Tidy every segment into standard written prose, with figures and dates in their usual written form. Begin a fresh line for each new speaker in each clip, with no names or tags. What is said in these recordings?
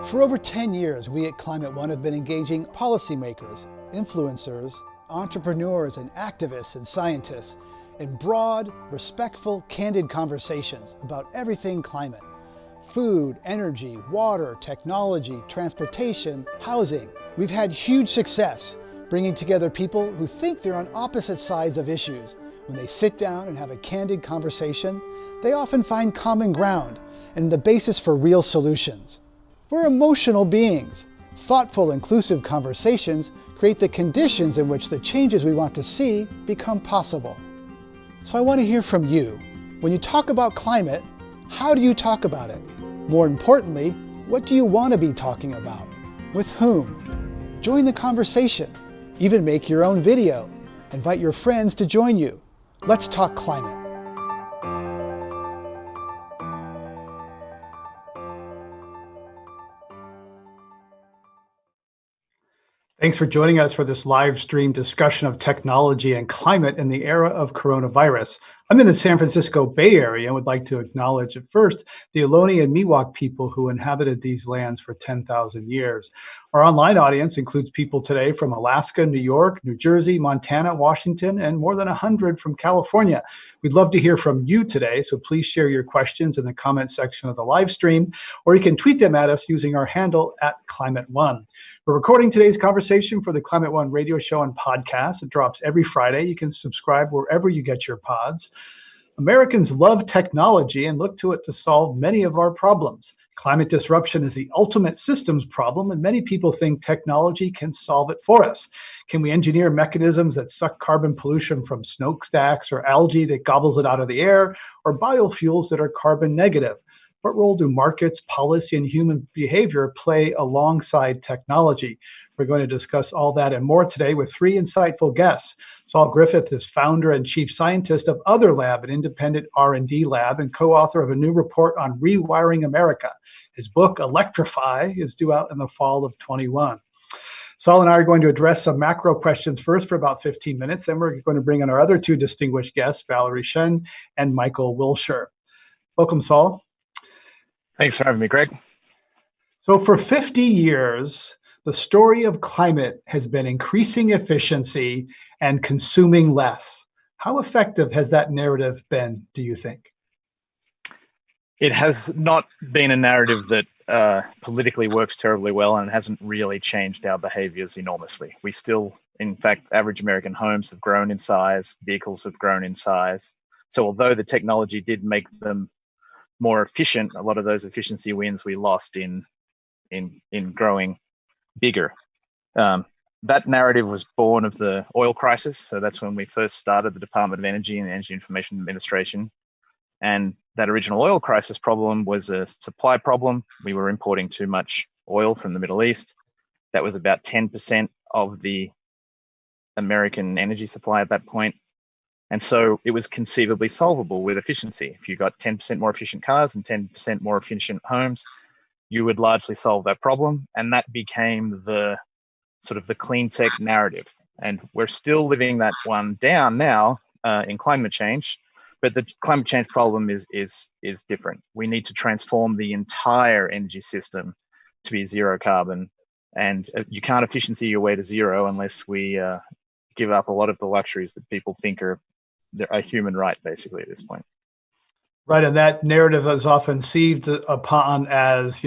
For over 10 years, we at Climate One have been engaging policymakers, influencers, entrepreneurs, and activists and scientists in broad, respectful, candid conversations about everything climate. Food, energy, water, technology, transportation, housing. We've had huge success bringing together people who think they're on opposite sides of issues. When they sit down and have a candid conversation, they often find common ground and the basis for real solutions. We're emotional beings. Thoughtful, inclusive conversations create the conditions in which the changes we want to see become possible. So I want to hear from you. When you talk about climate, how do you talk about it? More importantly, what do you want to be talking about? With whom? Join the conversation. Even make your own video. Invite your friends to join you. Let's talk climate. Thanks for joining us for this live stream discussion of technology and climate in the era of coronavirus. I'm in the San Francisco Bay Area and would like to acknowledge at first the Ohlone and Miwok people who inhabited these lands for 10,000 years. Our online audience includes people today from Alaska, New York, New Jersey, Montana, Washington, and more than 100 from California. We'd love to hear from you today, so please share your questions in the comment section of the live stream, or you can tweet them at us using our handle @ClimateOne. We're recording today's conversation for the Climate One radio show and podcast. It drops every Friday. You can subscribe wherever you get your pods. Americans love technology and look to it to solve many of our problems. Climate disruption is the ultimate systems problem, and many people think technology can solve it for us. Can we engineer mechanisms that suck carbon pollution from smokestacks or algae that gobbles it out of the air, or biofuels that are carbon negative? What role do markets, policy, and human behavior play alongside technology? We're going to discuss all that and more today with three insightful guests. Saul Griffith is founder and chief scientist of Other Lab, an independent R&D lab, and co-author of a new report on rewiring America. His book, Electrify, is due out in the fall of 21. Saul and I are going to address some macro questions first for about 15 minutes. Then we're going to bring in our other two distinguished guests, Valerie Shen and Michael Wilshire. Welcome, Saul.
Thanks for having me, Greg.
So for 50 years, the story of climate has been increasing efficiency and consuming less. How effective has that narrative been, do you think?
It has not been a narrative that politically works terribly well, and it hasn't really changed our behaviors enormously. We still, in fact, average American homes have grown in size, vehicles have grown in size. So although the technology did make them more efficient, a lot of those efficiency wins we lost in growing bigger. That narrative was born of the oil crisis. So that's when we first started the Department of Energy and the Energy Information Administration. And that original oil crisis problem was a supply problem. We were importing too much oil from the Middle East. That was about 10% of the American energy supply at that point. And so it was conceivably solvable with efficiency. If you got 10% more efficient cars and 10% more efficient homes, you would largely solve that problem. And that became the sort of the clean tech narrative. And we're still living that one down now in climate change, but the climate change problem is different. We need to transform the entire energy system to be zero carbon. And you can't efficiency your way to zero unless we give up a lot of the luxuries that people think are a human right, basically, at this point.
Right, and that narrative is often seized upon as,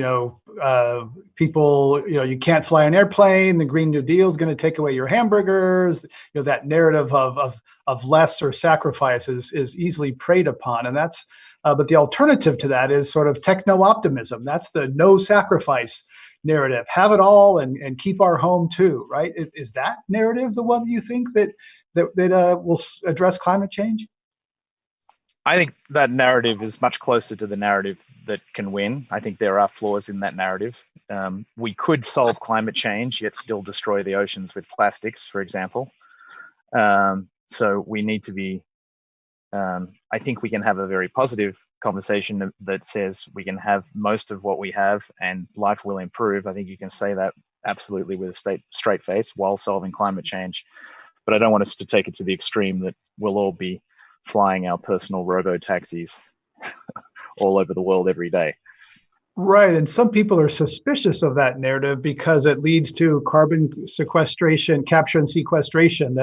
people, you can't fly an airplane, the Green New Deal is going to take away your hamburgers. That narrative of less or sacrifice is easily preyed upon, and that's. But the alternative to that is sort of techno-optimism. That's the no sacrifice narrative. Have it all and keep our home too, right? Is that narrative the one that you think that will address climate change?
I think that narrative is much closer to the narrative that can win. I think there are flaws in that narrative. We could solve climate change, yet still destroy the oceans with plastics, for example. So we need to be, I think we can have a very positive conversation that says we can have most of what we have and life will improve. I think you can say that absolutely with a straight face while solving climate change. But I don't want us to take it to the extreme that we'll all be flying our personal robo-taxis all over the world every day.
Right. And some people are suspicious of that narrative because it leads to carbon sequestration, capture and sequestration,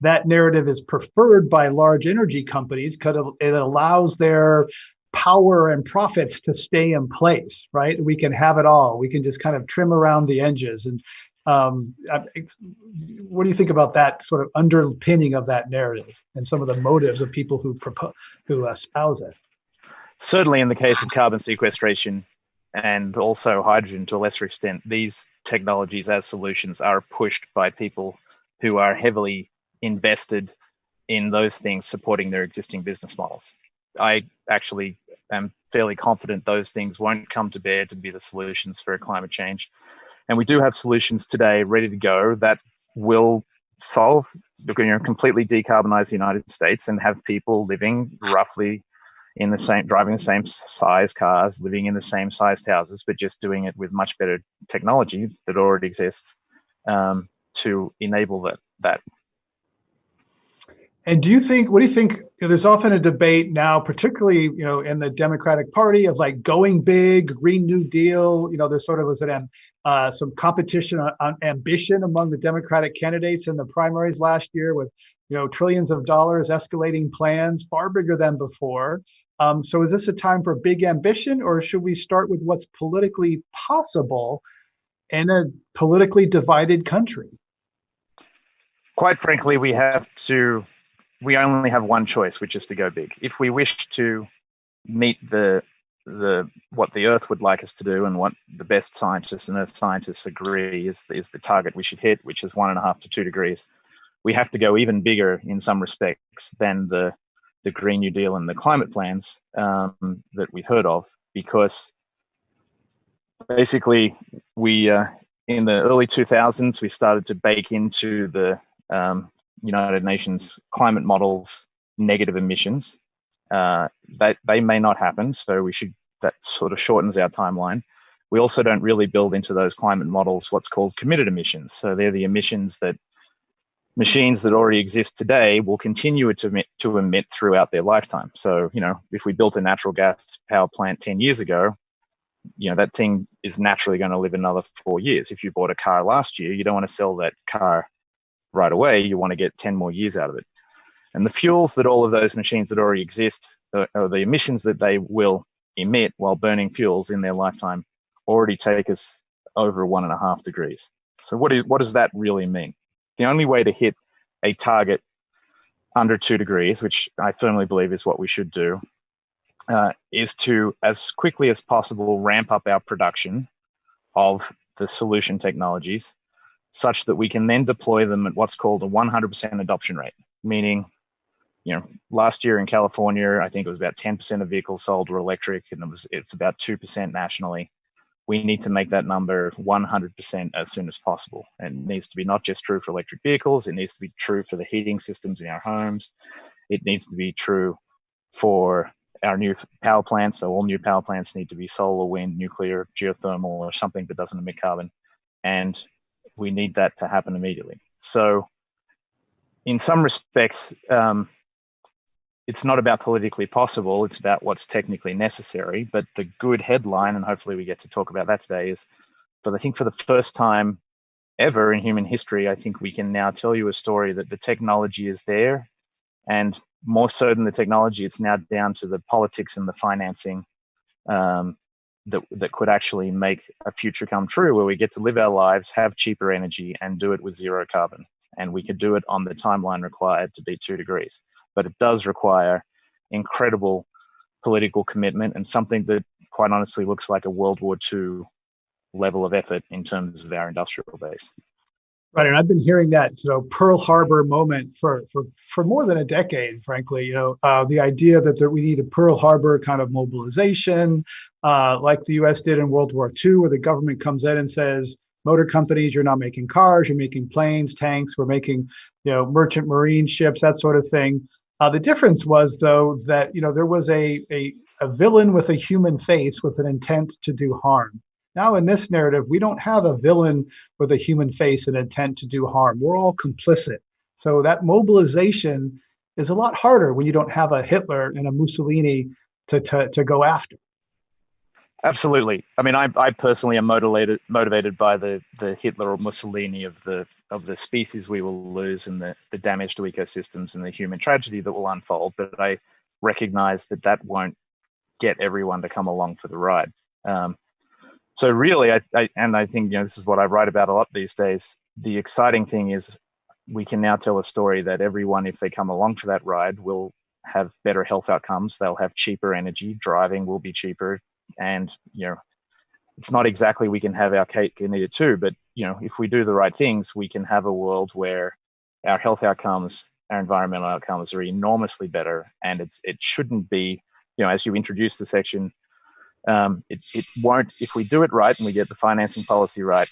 that narrative is preferred by large energy companies because it allows their power and profits to stay in place, right? We can have it all. We can just kind of trim around the edges. And what do you think about that sort of underpinning of that narrative and some of the motives of people who espouse it?
Certainly in the case of carbon sequestration and also hydrogen to a lesser extent, these technologies as solutions are pushed by people who are heavily invested in those things supporting their existing business models. I actually am fairly confident those things won't come to bear to be the solutions for climate change. And we do have solutions today ready to go that will solve, completely decarbonize the United States and have people living roughly in the same, driving the same size cars, living in the same sized houses, but just doing it with much better technology that already exists to enable that.
And what do you think, there's often a debate now, particularly, in the Democratic Party of like going big, Green New Deal, there sort of was some competition on ambition among the Democratic candidates in the primaries last year with, trillions of dollars, escalating plans far bigger than before. So is this a time for big ambition, or should we start with what's politically possible in a politically divided country?
Quite frankly, we only have one choice, which is to go big. If we wish to meet what the Earth would like us to do, and what the best scientists and Earth scientists agree is the target we should hit, which is 1.5 to 2 degrees, we have to go even bigger in some respects than the Green New Deal and the climate plans that we've heard of, because basically we in the early 2000s we started to bake into the United Nations climate models negative emissions. They may not happen, so that sort of shortens our timeline. We also don't really build into those climate models what's called committed emissions. So they're the emissions that machines that already exist today will continue to emit throughout their lifetime. So, if we built a natural gas power plant 10 years ago, that thing is naturally going to live another 4 years. If you bought a car last year, you don't want to sell that car right away. You want to get 10 more years out of it. And the fuels that all of those machines that already exist, or the emissions that they will emit while burning fuels in their lifetime, already take us over 1.5 degrees. So what does that really mean? The only way to hit a target under 2 degrees, which I firmly believe is what we should do, is to, as quickly as possible, ramp up our production of the solution technologies such that we can then deploy them at what's called a 100% adoption rate, meaning, last year in California, I think it was about 10% of vehicles sold were electric, and it's about 2% nationally. We need to make that number 100% as soon as possible. And it needs to be not just true for electric vehicles, it needs to be true for the heating systems in our homes. It needs to be true for our new power plants. So all new power plants need to be solar, wind, nuclear, geothermal, or something that doesn't emit carbon. And we need that to happen immediately. So in some respects, it's not about politically possible, it's about what's technically necessary. But the good headline, and hopefully we get to talk about that today, is I think for the first time ever in human history, I think we can now tell you a story that the technology is there, and more so than the technology, it's now down to the politics and the financing that could actually make a future come true, where we get to live our lives, have cheaper energy, and do it with zero carbon. And we could do it on the timeline required to be 2 degrees. But it does require incredible political commitment, and something that quite honestly looks like a World War II level of effort in terms of our industrial base.
Right, and I've been hearing that Pearl Harbor moment for more than a decade, frankly. The idea that we need a Pearl Harbor kind of mobilization, like the U.S. did in World War II, where the government comes in and says, motor companies, you're not making cars, you're making planes, tanks, we're making merchant marine ships, that sort of thing. The difference was, though, that there was a villain with a human face with an intent to do harm. Now, in this narrative, we don't have a villain with a human face and intent to do harm. We're all complicit. So that mobilization is a lot harder when you don't have a Hitler and a Mussolini to go after.
Absolutely. I mean, I personally am motivated by the Hitler or Mussolini of the species we will lose and the damage to ecosystems and the human tragedy that will unfold. But I recognize that that won't get everyone to come along for the ride. So really, I think, this is what I write about a lot these days. The exciting thing is we can now tell a story that everyone, if they come along for that ride, will have better health outcomes. They'll have cheaper energy. Driving will be cheaper. And, it's not exactly we can have our cake and eat it too, but, if we do the right things, we can have a world where our health outcomes, our environmental outcomes are enormously better. And it shouldn't be, as you introduce the section, it won't, if we do it right and we get the financing policy right,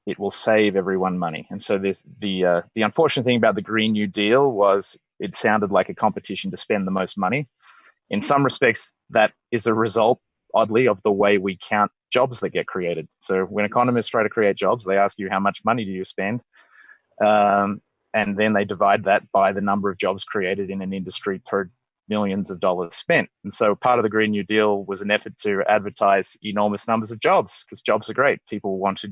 it will save everyone money. And so there's the unfortunate thing about the Green New Deal was it sounded like a competition to spend the most money. In some respects, that is a result, oddly, of the way we count jobs that get created. So when economists try to create jobs, they ask you how much money do you spend, and then they divide that by the number of jobs created in an industry per millions of dollars spent. And so part of the Green New Deal was an effort to advertise enormous numbers of jobs, because jobs are great. People want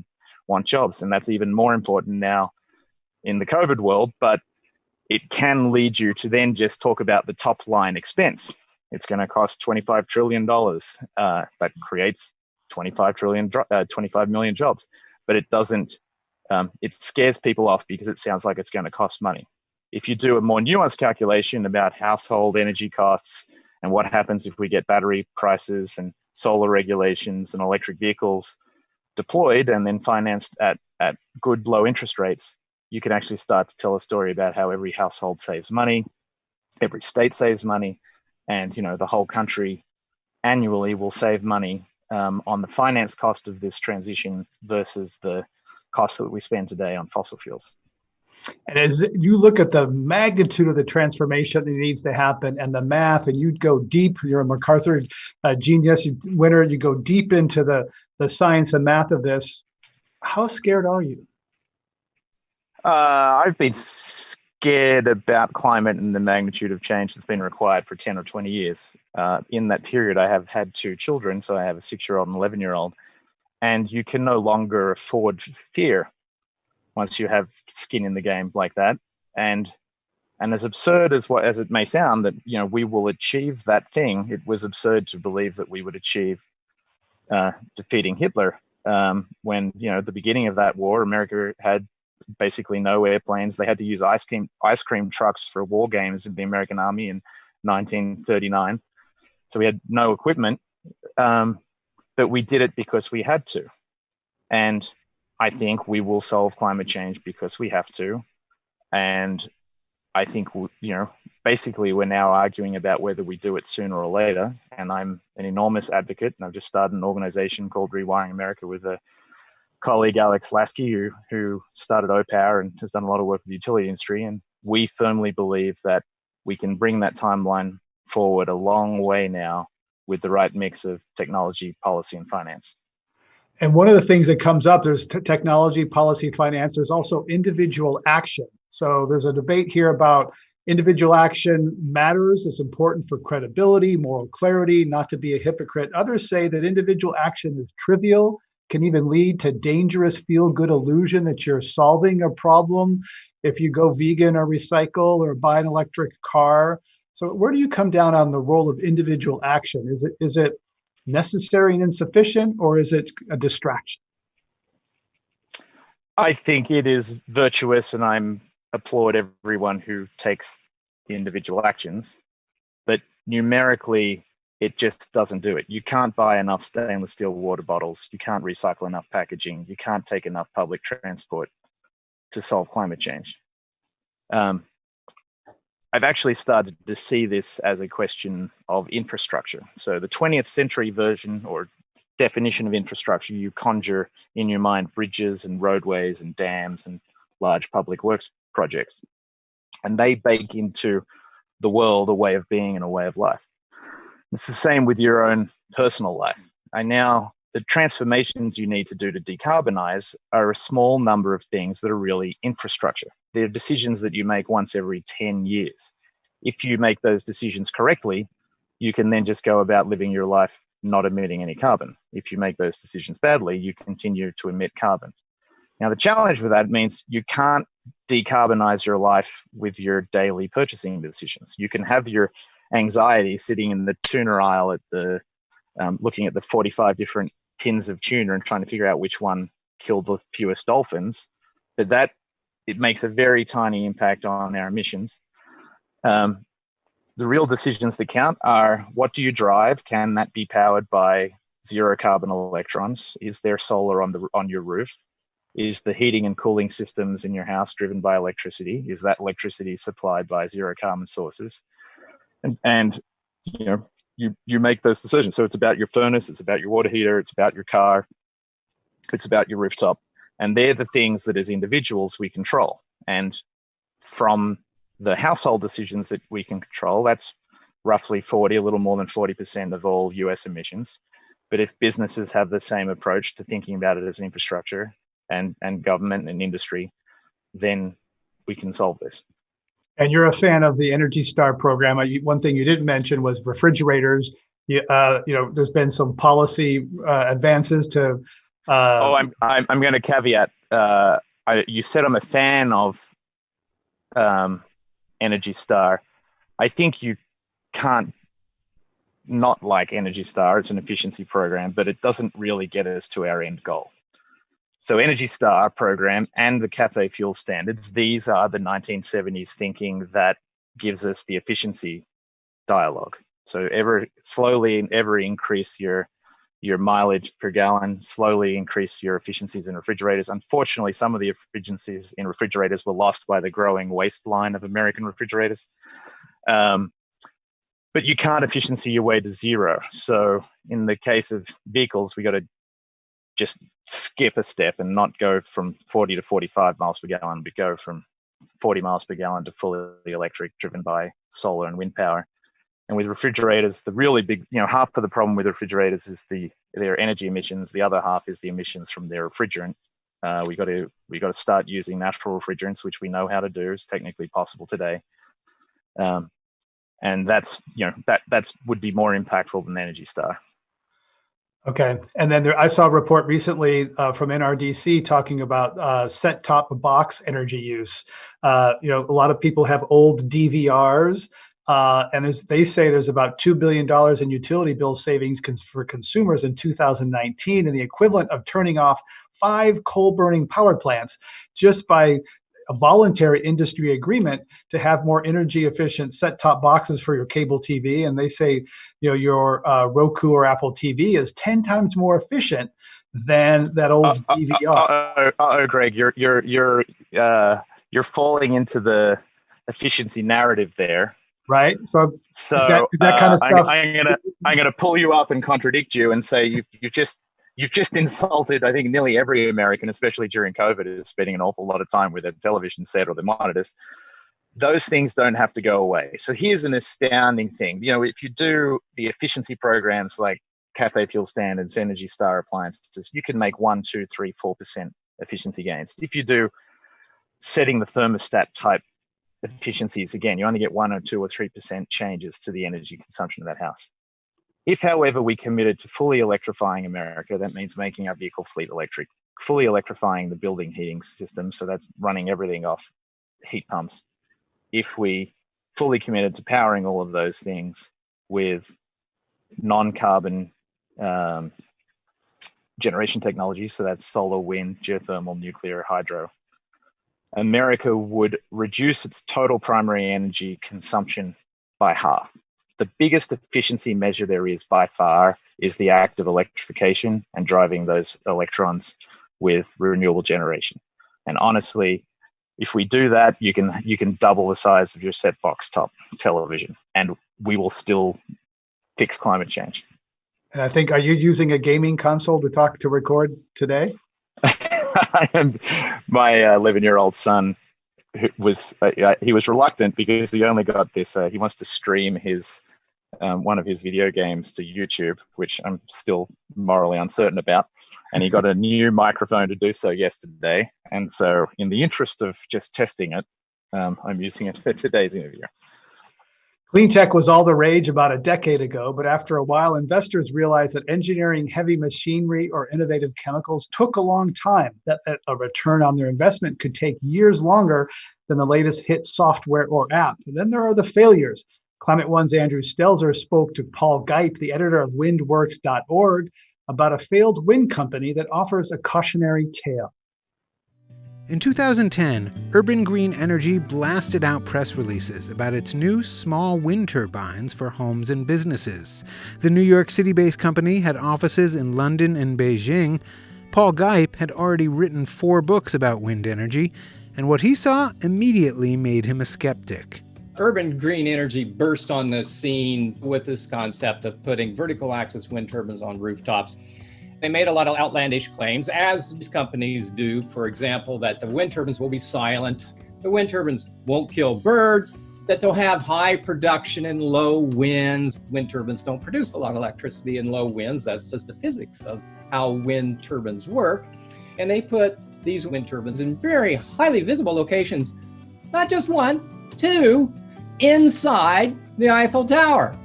jobs, and that's even more important now in the COVID world. But it can lead you to then just talk about the top line expense. It's going to cost $25 trillion. That creates 25 million jobs. But it doesn't, it scares people off because it sounds like it's going to cost money. If you do a more nuanced calculation about household energy costs and what happens if we get battery prices and solar regulations and electric vehicles deployed and then financed at good low interest rates, you can actually start to tell a story about how every household saves money, every state saves money, and the whole country annually will save money on the finance cost of this transition versus the cost that we spend today on fossil fuels.
And as you look at the magnitude of the transformation that needs to happen and the math, and you go deep, you're a MacArthur Genius winner, you go deep into the science and math of this, how scared are you?
I've been scared about climate and the magnitude of change that's been required for 10 or 20 years. In that period, I have had 2 children, so I have a 6-year-old and 11-year-old, and you can no longer afford fear once you have skin in the game like that. And as absurd as it may sound that we will achieve that thing, it was absurd to believe that we would achieve defeating Hitler. When at the beginning of that war, America had basically no airplanes. They had to use ice cream trucks for war games in the American Army in 1939. So we had no equipment, but we did it because we had to. And I think we will solve climate change because we have to. And I think, basically we're now arguing about whether we do it sooner or later. And I'm an enormous advocate, and I've just started an organization called Rewiring America with a colleague, Alex Lasky, who started OPower and has done a lot of work with the utility industry. And we firmly believe that we can bring that timeline forward a long way now with the right mix of technology, policy, and finance.
And one of the things that comes up, there's technology, policy, finance, there's also individual action. So there's a debate here about individual action matters. It's important for credibility, moral clarity, not to be a hypocrite. Others say that individual action is trivial, can even lead to dangerous feel-good illusion that you're solving a problem if you go vegan or recycle or buy an electric car. So where do you come down on the role of individual action? Is it necessary and insufficient, or is it a distraction?
I think it is virtuous, and I'm applaud everyone who takes the individual actions, but numerically it just doesn't do it. You can't buy enough stainless steel water bottles, you can't recycle enough packaging, you can't take enough public transport to solve climate change. I've actually started to see this as a question of infrastructure. So the 20th century version or definition of infrastructure, you conjure in your mind bridges and roadways and dams and large public works projects. And they bake into the world a way of being and a way of life. It's the same with your own personal life. And now the transformations you need to do to decarbonize are a small number of things that are really infrastructure. They're decisions that you make once every 10 years. If you make those decisions correctly, you can then just go about living your life not emitting any carbon. If you make those decisions badly, you continue to emit carbon. Now, the challenge with that means you can't decarbonize your life with your daily purchasing decisions. You can have your anxiety sitting in the tuna aisle at the looking at the 45 different tins of tuna and trying to figure out which one killed the fewest dolphins, but that it makes a very tiny impact on our emissions. The real decisions that count are, what do you drive? Can that be powered by zero carbon electrons? Is there solar on your roof? Is the heating and cooling systems in your house driven by electricity? Is that electricity supplied by zero carbon sources? And you know, you make those decisions. So it's about your furnace, it's about your water heater, it's about your car, it's about your rooftop. And they're the things that as individuals we control. And from the household decisions that we can control, that's roughly 40, a little more than 40% of all US emissions. But if businesses have the same approach to thinking about it as an infrastructure, and government and industry, then we can solve this.
And you're a fan of the Energy Star program. One thing you didn't mention was refrigerators. There's been some policy advances to.
I'm going to caveat. You said I'm a fan of Energy Star. I think you can't not like Energy Star. It's an efficiency program, but it doesn't really get us to our end goal. So Energy Star program and the CAFE fuel standards, these are the 1970s thinking that gives us the efficiency dialogue. So ever increase your mileage per gallon, slowly increase your efficiencies in refrigerators. Unfortunately, some of the efficiencies in refrigerators were lost by the growing waistline of American refrigerators. But you can't efficiency your way to zero. So in the case of vehicles, we got to just skip a step and not go from 40 to 45 miles per gallon, but go from 40 miles per gallon to fully electric, driven by solar and wind power. And with refrigerators, the really big, half of the problem with refrigerators is their energy emissions. The other half is the emissions from their refrigerant. We got to start using natural refrigerants, which we know how to do. Is technically possible today. And that's would be more impactful than Energy Star.
Okay, and then I saw a report recently from NRDC talking about set-top box energy use. A lot of people have old DVRs, and as they say, there's about $2 billion in utility bill savings for consumers in 2019, and the equivalent of turning off 5 coal-burning power plants just by a voluntary industry agreement to have more energy efficient set-top boxes for your cable TV. And they say, your Roku or Apple TV is 10 times more efficient than that old DVR.
Greg, you're falling into the efficiency narrative there.
Right. So
is
that kind of stuff.
I'm gonna pull you up and contradict you and say you've just insulted, I think, nearly every American, especially during COVID, is spending an awful lot of time with a television set or their monitors. Those things don't have to go away. So here's an astounding thing. If you do the efficiency programs like CAFE fuel standards, Energy Star appliances, you can make 1, 2, 3, 4% efficiency gains. If you do setting the thermostat type efficiencies, again, you only get 1 or 2 or 3% changes to the energy consumption of that house. If, however, we committed to fully electrifying America, that means making our vehicle fleet electric, fully electrifying the building heating system, so that's running everything off heat pumps. If we fully committed to powering all of those things with non-carbon generation technologies, so that's solar, wind, geothermal, nuclear, hydro, America would reduce its total primary energy consumption by half. The biggest efficiency measure there is by far is the act of electrification and driving those electrons with renewable generation. And honestly, if we do that, you can double the size of your set box top television, and we will still fix climate change.
And I think, are you using a gaming console to record today?
My 11-year-old son he was reluctant because he only got this. He wants to stream his one of his video games to YouTube, which I'm still morally uncertain about. And he got a new microphone to do so yesterday. And so, in the interest of just testing it, I'm using it for today's interview.
Clean tech was all the rage about a decade ago, but after a while, investors realized that engineering heavy machinery or innovative chemicals took a long time, that a return on their investment could take years longer than the latest hit software or app. And then there are the failures. Climate One's Andrew Stelzer spoke to Paul Gipe, the editor of windworks.org, about a failed wind company that offers a cautionary tale.
In 2010, Urban Green Energy blasted out press releases about its new small wind turbines for homes and businesses. The New York City-based company had offices in London and Beijing. Paul Gipe had already written 4 books about wind energy, and what he saw immediately made him a skeptic.
Urban Green Energy burst on the scene with this concept of putting vertical axis wind turbines on rooftops. They made a lot of outlandish claims, as these companies do. For example, that the wind turbines will be silent, the wind turbines won't kill birds, that they'll have high production in low winds. Wind turbines don't produce a lot of electricity in low winds. That's just the physics of how wind turbines work. And they put these wind turbines in very highly visible locations, not just 1, 2, inside the Eiffel Tower.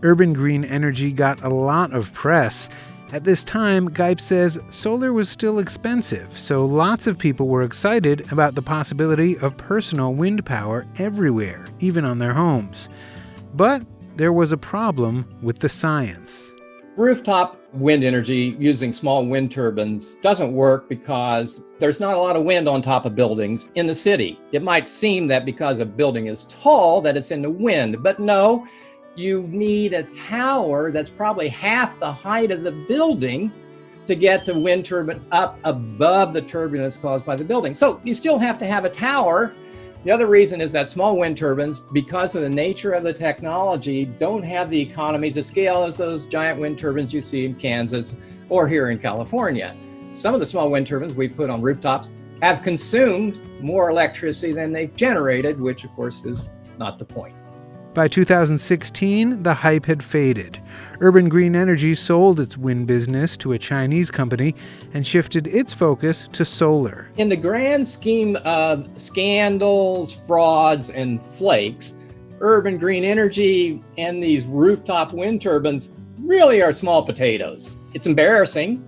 Urban Green Energy got a lot of press. At this time, Gipe says solar was still expensive, so lots of people were excited about the possibility of personal wind power everywhere, even on their homes. But there was a problem with the science.
Rooftop wind energy using small wind turbines doesn't work because there's not a lot of wind on top of buildings in the city. It might seem that because a building is tall that it's in the wind, but no. You need a tower that's probably half the height of the building to get the wind turbine up above the turbulence caused by the building. So you still have to have a tower. The other reason is that small wind turbines, because of the nature of the technology, don't have the economies of scale as those giant wind turbines you see in Kansas or here in California. Some of the small wind turbines we put on rooftops have consumed more electricity than they've generated, which of course is not the point.
By 2016, the hype had faded. Urban Green Energy sold its wind business to a Chinese company and shifted its focus to solar.
In the grand scheme of scandals, frauds, and flakes, Urban Green Energy and these rooftop wind turbines really are small potatoes. It's embarrassing.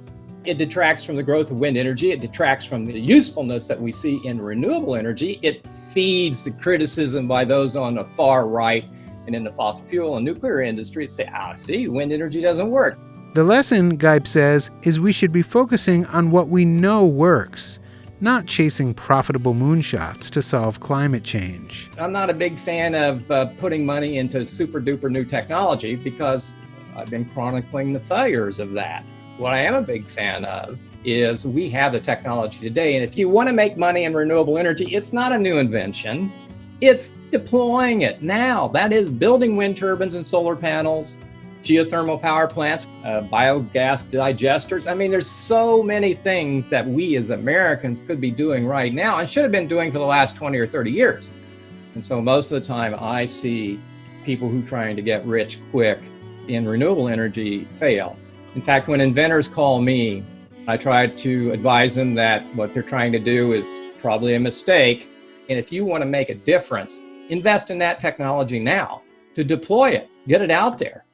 It detracts from the growth of wind energy. It detracts from the usefulness that we see in renewable energy. It feeds the criticism by those on the far right and in the fossil fuel and nuclear industry say, see, wind energy doesn't work.
The lesson, Gipe says, is we should be focusing on what we know works, not chasing profitable moonshots to solve climate change.
I'm not a big fan of putting money into super duper new technology because I've been chronicling the failures of that. What I am a big fan of is we have the technology today. And if you want to make money in renewable energy, it's not a new invention. It's deploying it now. That is building wind turbines and solar panels, geothermal power plants, biogas digesters. I mean, there's so many things that we as Americans could be doing right now and should have been doing for the last 20 or 30 years. And so most of the time I see people who are trying to get rich quick in renewable energy fail. In fact, when inventors call me, I try to advise them that what they're trying to do is probably a mistake. And if you want to make a difference, invest in that technology now to deploy it, get it out there.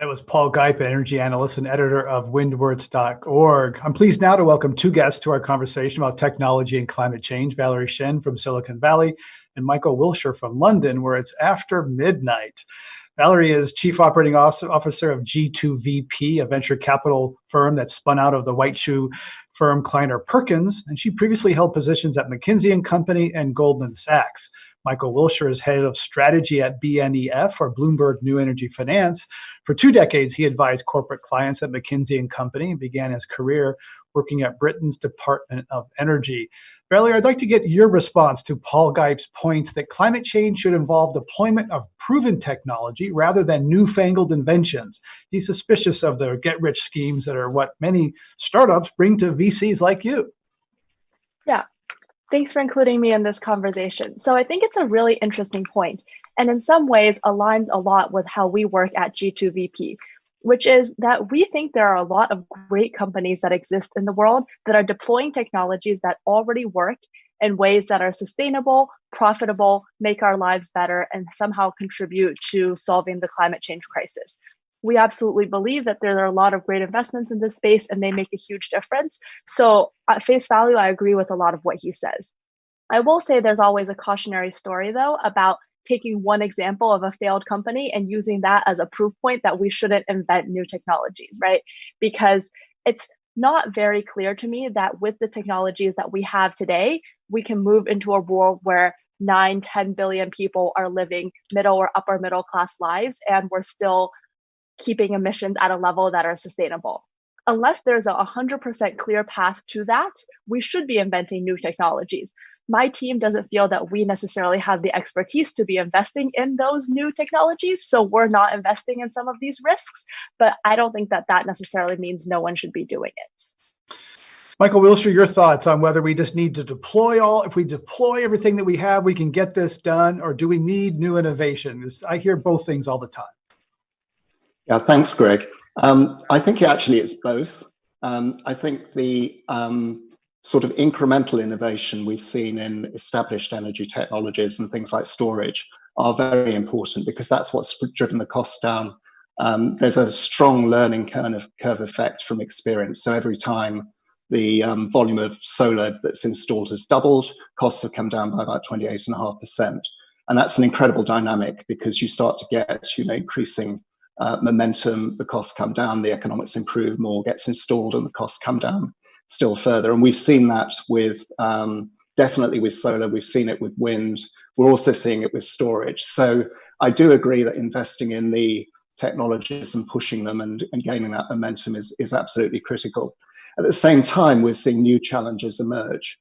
That was Paul Gipe, energy analyst and editor of windworks.org. I'm pleased now to welcome 2 guests to our conversation about technology and climate change, Valerie Shen from Silicon Valley and Michael Wilshire from London, where it's after midnight. Valerie is Chief Operating Officer of G2VP, a venture capital firm that spun out of the white shoe firm Kleiner Perkins, and she previously held positions at McKinsey & Company and Goldman Sachs. Michael Wilshire is head of strategy at BNEF, or Bloomberg New Energy Finance. For 2 decades, he advised corporate clients at McKinsey & Company and began his career working at Britain's Department of Energy. Valerie, I'd like to get your response to Paul Gipe's points that climate change should involve deployment of proven technology rather than newfangled inventions. He's suspicious of the get-rich schemes that are what many startups bring to VCs like you.
Yeah, thanks for including me in this conversation. So I think it's a really interesting point, and in some ways aligns a lot with how we work at G2VP, which is that we think there are a lot of great companies that exist in the world that are deploying technologies that already work in ways that are sustainable, profitable, make our lives better, and somehow contribute to solving the climate change crisis. We absolutely believe that there are a lot of great investments in this space and they make a huge difference. So at face value, I agree with a lot of what he says. I will say there's always a cautionary story, though, about taking one example of a failed company and using that as a proof point that we shouldn't invent new technologies, right? Because it's not very clear to me that with the technologies that we have today, we can move into a world where 9-10 billion people are living middle or upper middle class lives, and we're still keeping emissions at a level that are sustainable. Unless there's a 100% clear path to that, we should be inventing new technologies. My team doesn't feel that we necessarily have the expertise to be investing in those new technologies, so we're not investing in some of these risks, but I don't think that that necessarily means no one should be doing it.
Michael Wilshire, your thoughts on whether we just need to if we deploy everything that we have, we can get this done, or do we need new innovation? I hear both things all the time.
Yeah, thanks, Greg. I think actually it's both. I think the sort of incremental innovation we've seen in established energy technologies and things like storage are very important because that's what's driven the costs down. There's a strong learning curve effect from experience. So every time the volume of solar that's installed has doubled, costs have come down by about 28.5%. And that's an incredible dynamic because you start to get, increasing momentum, the costs come down, the economics improve, more gets installed, and the costs come down still further. And we've seen that with definitely with solar, we've seen it with wind, we're also seeing it with storage. So I do agree that investing in the technologies and pushing them and gaining that momentum is absolutely critical. At the same time, we're seeing new challenges emerge.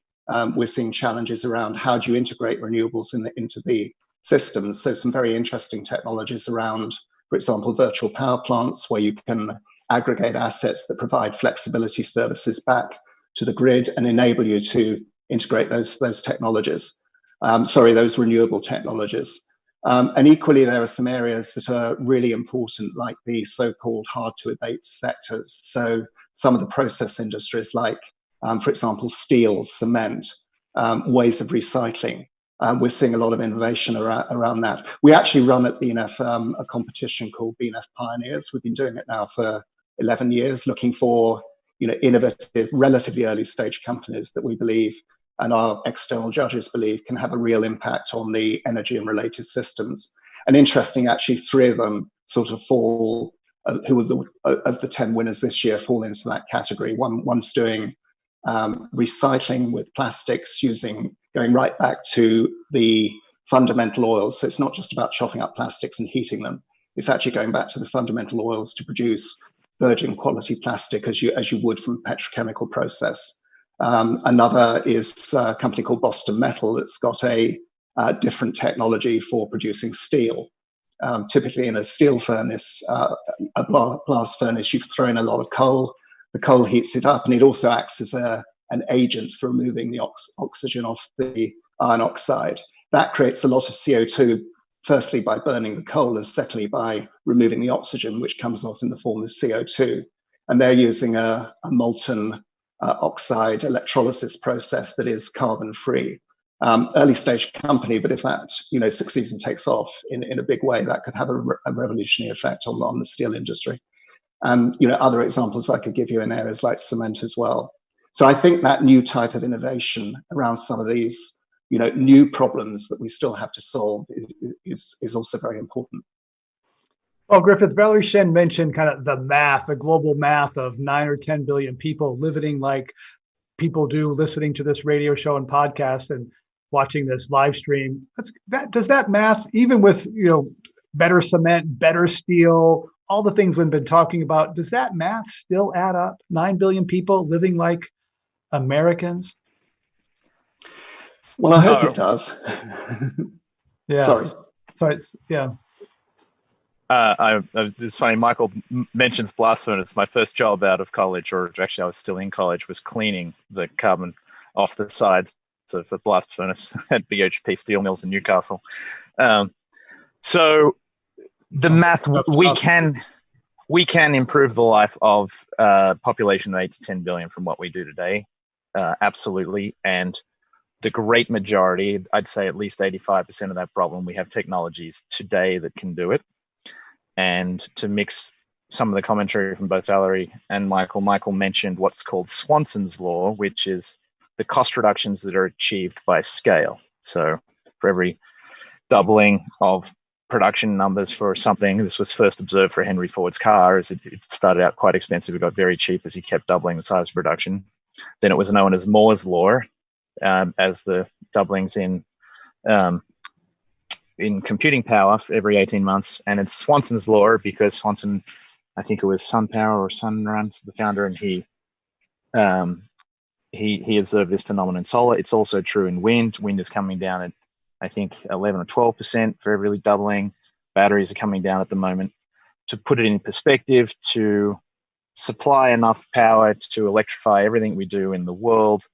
We're seeing challenges around how do you integrate renewables into the systems. So some very interesting technologies around, for example, virtual power plants, where you can aggregate assets that provide flexibility services back to the grid and enable you to integrate those technologies, those renewable technologies. And equally, there are some areas that are really important, like the so-called hard-to-abate sectors. So some of the process industries, like, for example, steel, cement, ways of recycling. We're seeing a lot of innovation around that. We actually run at BNEF a competition called BNEF Pioneers. We've been doing it now for 11 years, looking for innovative, relatively early stage companies that we believe and our external judges believe can have a real impact on the energy and related systems. And interesting, actually, 3 of them sort of fall, who are of the 10 winners this year, fall into that category. One's doing recycling with plastics, going right back to the fundamental oils. So it's not just about chopping up plastics and heating them. It's actually going back to the fundamental oils to produce virgin quality plastic as you would from a petrochemical process. Another is a company called Boston Metal that's got a different technology for producing steel. Typically in a steel furnace, a blast furnace, you throw in a lot of coal. The coal heats it up, and it also acts as an agent for removing the oxygen off the iron oxide. That creates a lot of CO2, firstly by burning the coal, and secondly by removing the oxygen, which comes off in the form of CO2. And they're using a molten oxide electrolysis process that is carbon-free. Early stage company, but if that succeeds and takes off in a big way, that could have a revolutionary effect on the steel industry. And other examples I could give you in areas like cement as well. So I think that new type of innovation around some of these new problems that we still have to solve is also very important.
Well, Griffith, Valerie Shen mentioned kind of the global math of 9 or 10 billion people living like people do, listening to this radio show and podcast and watching this live stream. Does that math, even with better cement, better steel, all the things we've been talking about, does that math still add up? 9 billion people living like Americans?
Well, I hope it does.
Yeah. Sorry. Yeah.
It's funny, Michael mentions blast furnace. My first job out of college, or actually I was still in college, was cleaning the carbon off the sides of a blast furnace at BHP Steel Mills in Newcastle. So the math, we can improve the life of population of 8 to 10 billion from what we do today, absolutely. And the great majority, I'd say at least 85% of that problem, we have technologies today that can do it. And to mix some of the commentary from both Valerie and Michael mentioned what's called Swanson's law, which is the cost reductions that are achieved by scale. So for every doubling of production numbers for something, this was first observed for Henry Ford's car, as it started out quite expensive, it got very cheap as he kept doubling the size of production. Then it was known as Moore's law, as the doublings in computing power for every 18 months. And it's Swanson's law because Swanson, I think it was SunPower or Sunrun, the founder, and he observed this phenomenon in solar. It's also true in wind. Wind is coming down at, I think, 11 or 12% for every doubling. Batteries are coming down at the moment. To put it in perspective, to supply enough power to electrify everything we do in the world,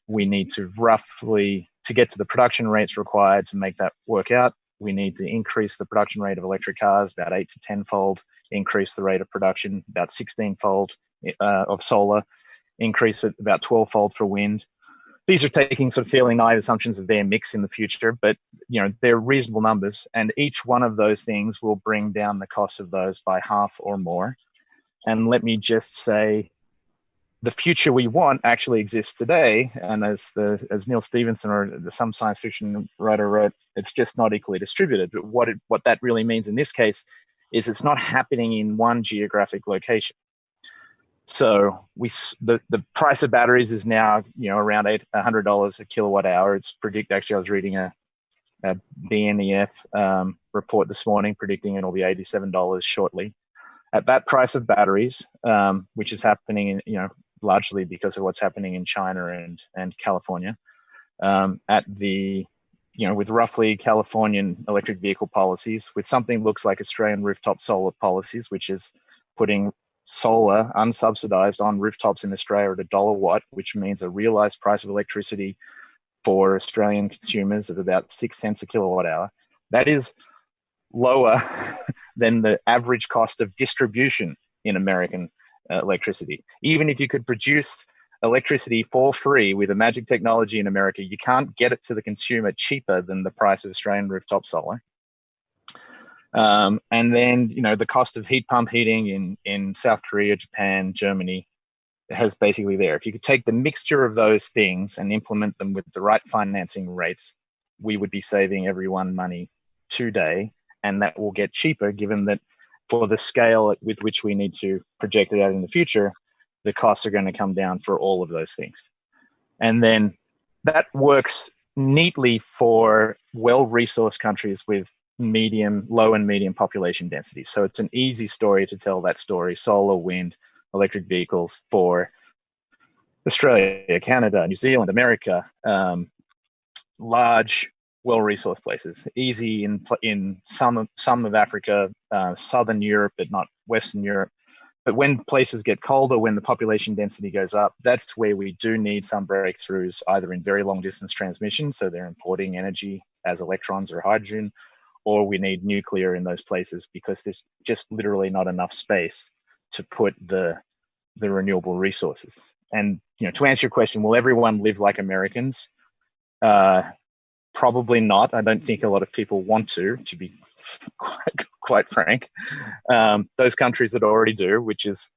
we need to roughly, to get to the production rates required to make that work out, we need to increase the production rate of electric cars about 8 to 10-fold, increase the rate of production about 16-fold of solar, increase it about 12-fold for wind. These are taking sort of fairly naive assumptions of their mix in the future, but they're reasonable numbers, and each one of those things will bring down the cost of those by half or more. And let me just say, the future we want actually exists today, and as Neil Stephenson or some science fiction writer wrote, it's just not equally distributed. But what that really means in this case is it's not happening in one geographic location. So the price of batteries is now around $100 a kilowatt hour. It's actually I was reading a BNEF report this morning predicting it'll be $87 shortly. At that price of batteries, which is happening largely because of what's happening in China and California, with roughly Californian electric vehicle policies, with something looks like Australian rooftop solar policies, which is putting solar unsubsidized on rooftops in Australia at $1 watt, which means a realized price of electricity for Australian consumers of about 6 cents a kilowatt hour. That is lower than the average cost of distribution in American electricity. Even if you could produce electricity for free with a magic technology in America, you can't get it to the consumer cheaper than the price of Australian rooftop solar. And then, the cost of heat pump heating in South Korea, Japan, Germany has basically there. If you could take the mixture of those things and implement them with the right financing rates, we would be saving everyone money today, and that will get cheaper given that for the scale with which we need to project it out in the future, the costs are going to come down for all of those things. And then that works neatly for well-resourced countries with low and medium population density. So it's an easy story to tell that story: solar, wind, electric vehicles for Australia, Canada, New Zealand, America, large, well-resourced places. Easy in some of Africa, Southern Europe, but not Western Europe. But when places get colder, when the population density goes up, that's where we do need some breakthroughs, either in very long distance transmission, so they're importing energy as electrons or hydrogen, or we need nuclear in those places because there's just literally not enough space to put the renewable resources. And to answer your question, will everyone live like Americans? Probably not. I don't think a lot of people want to be quite frank. Those countries that already do, which is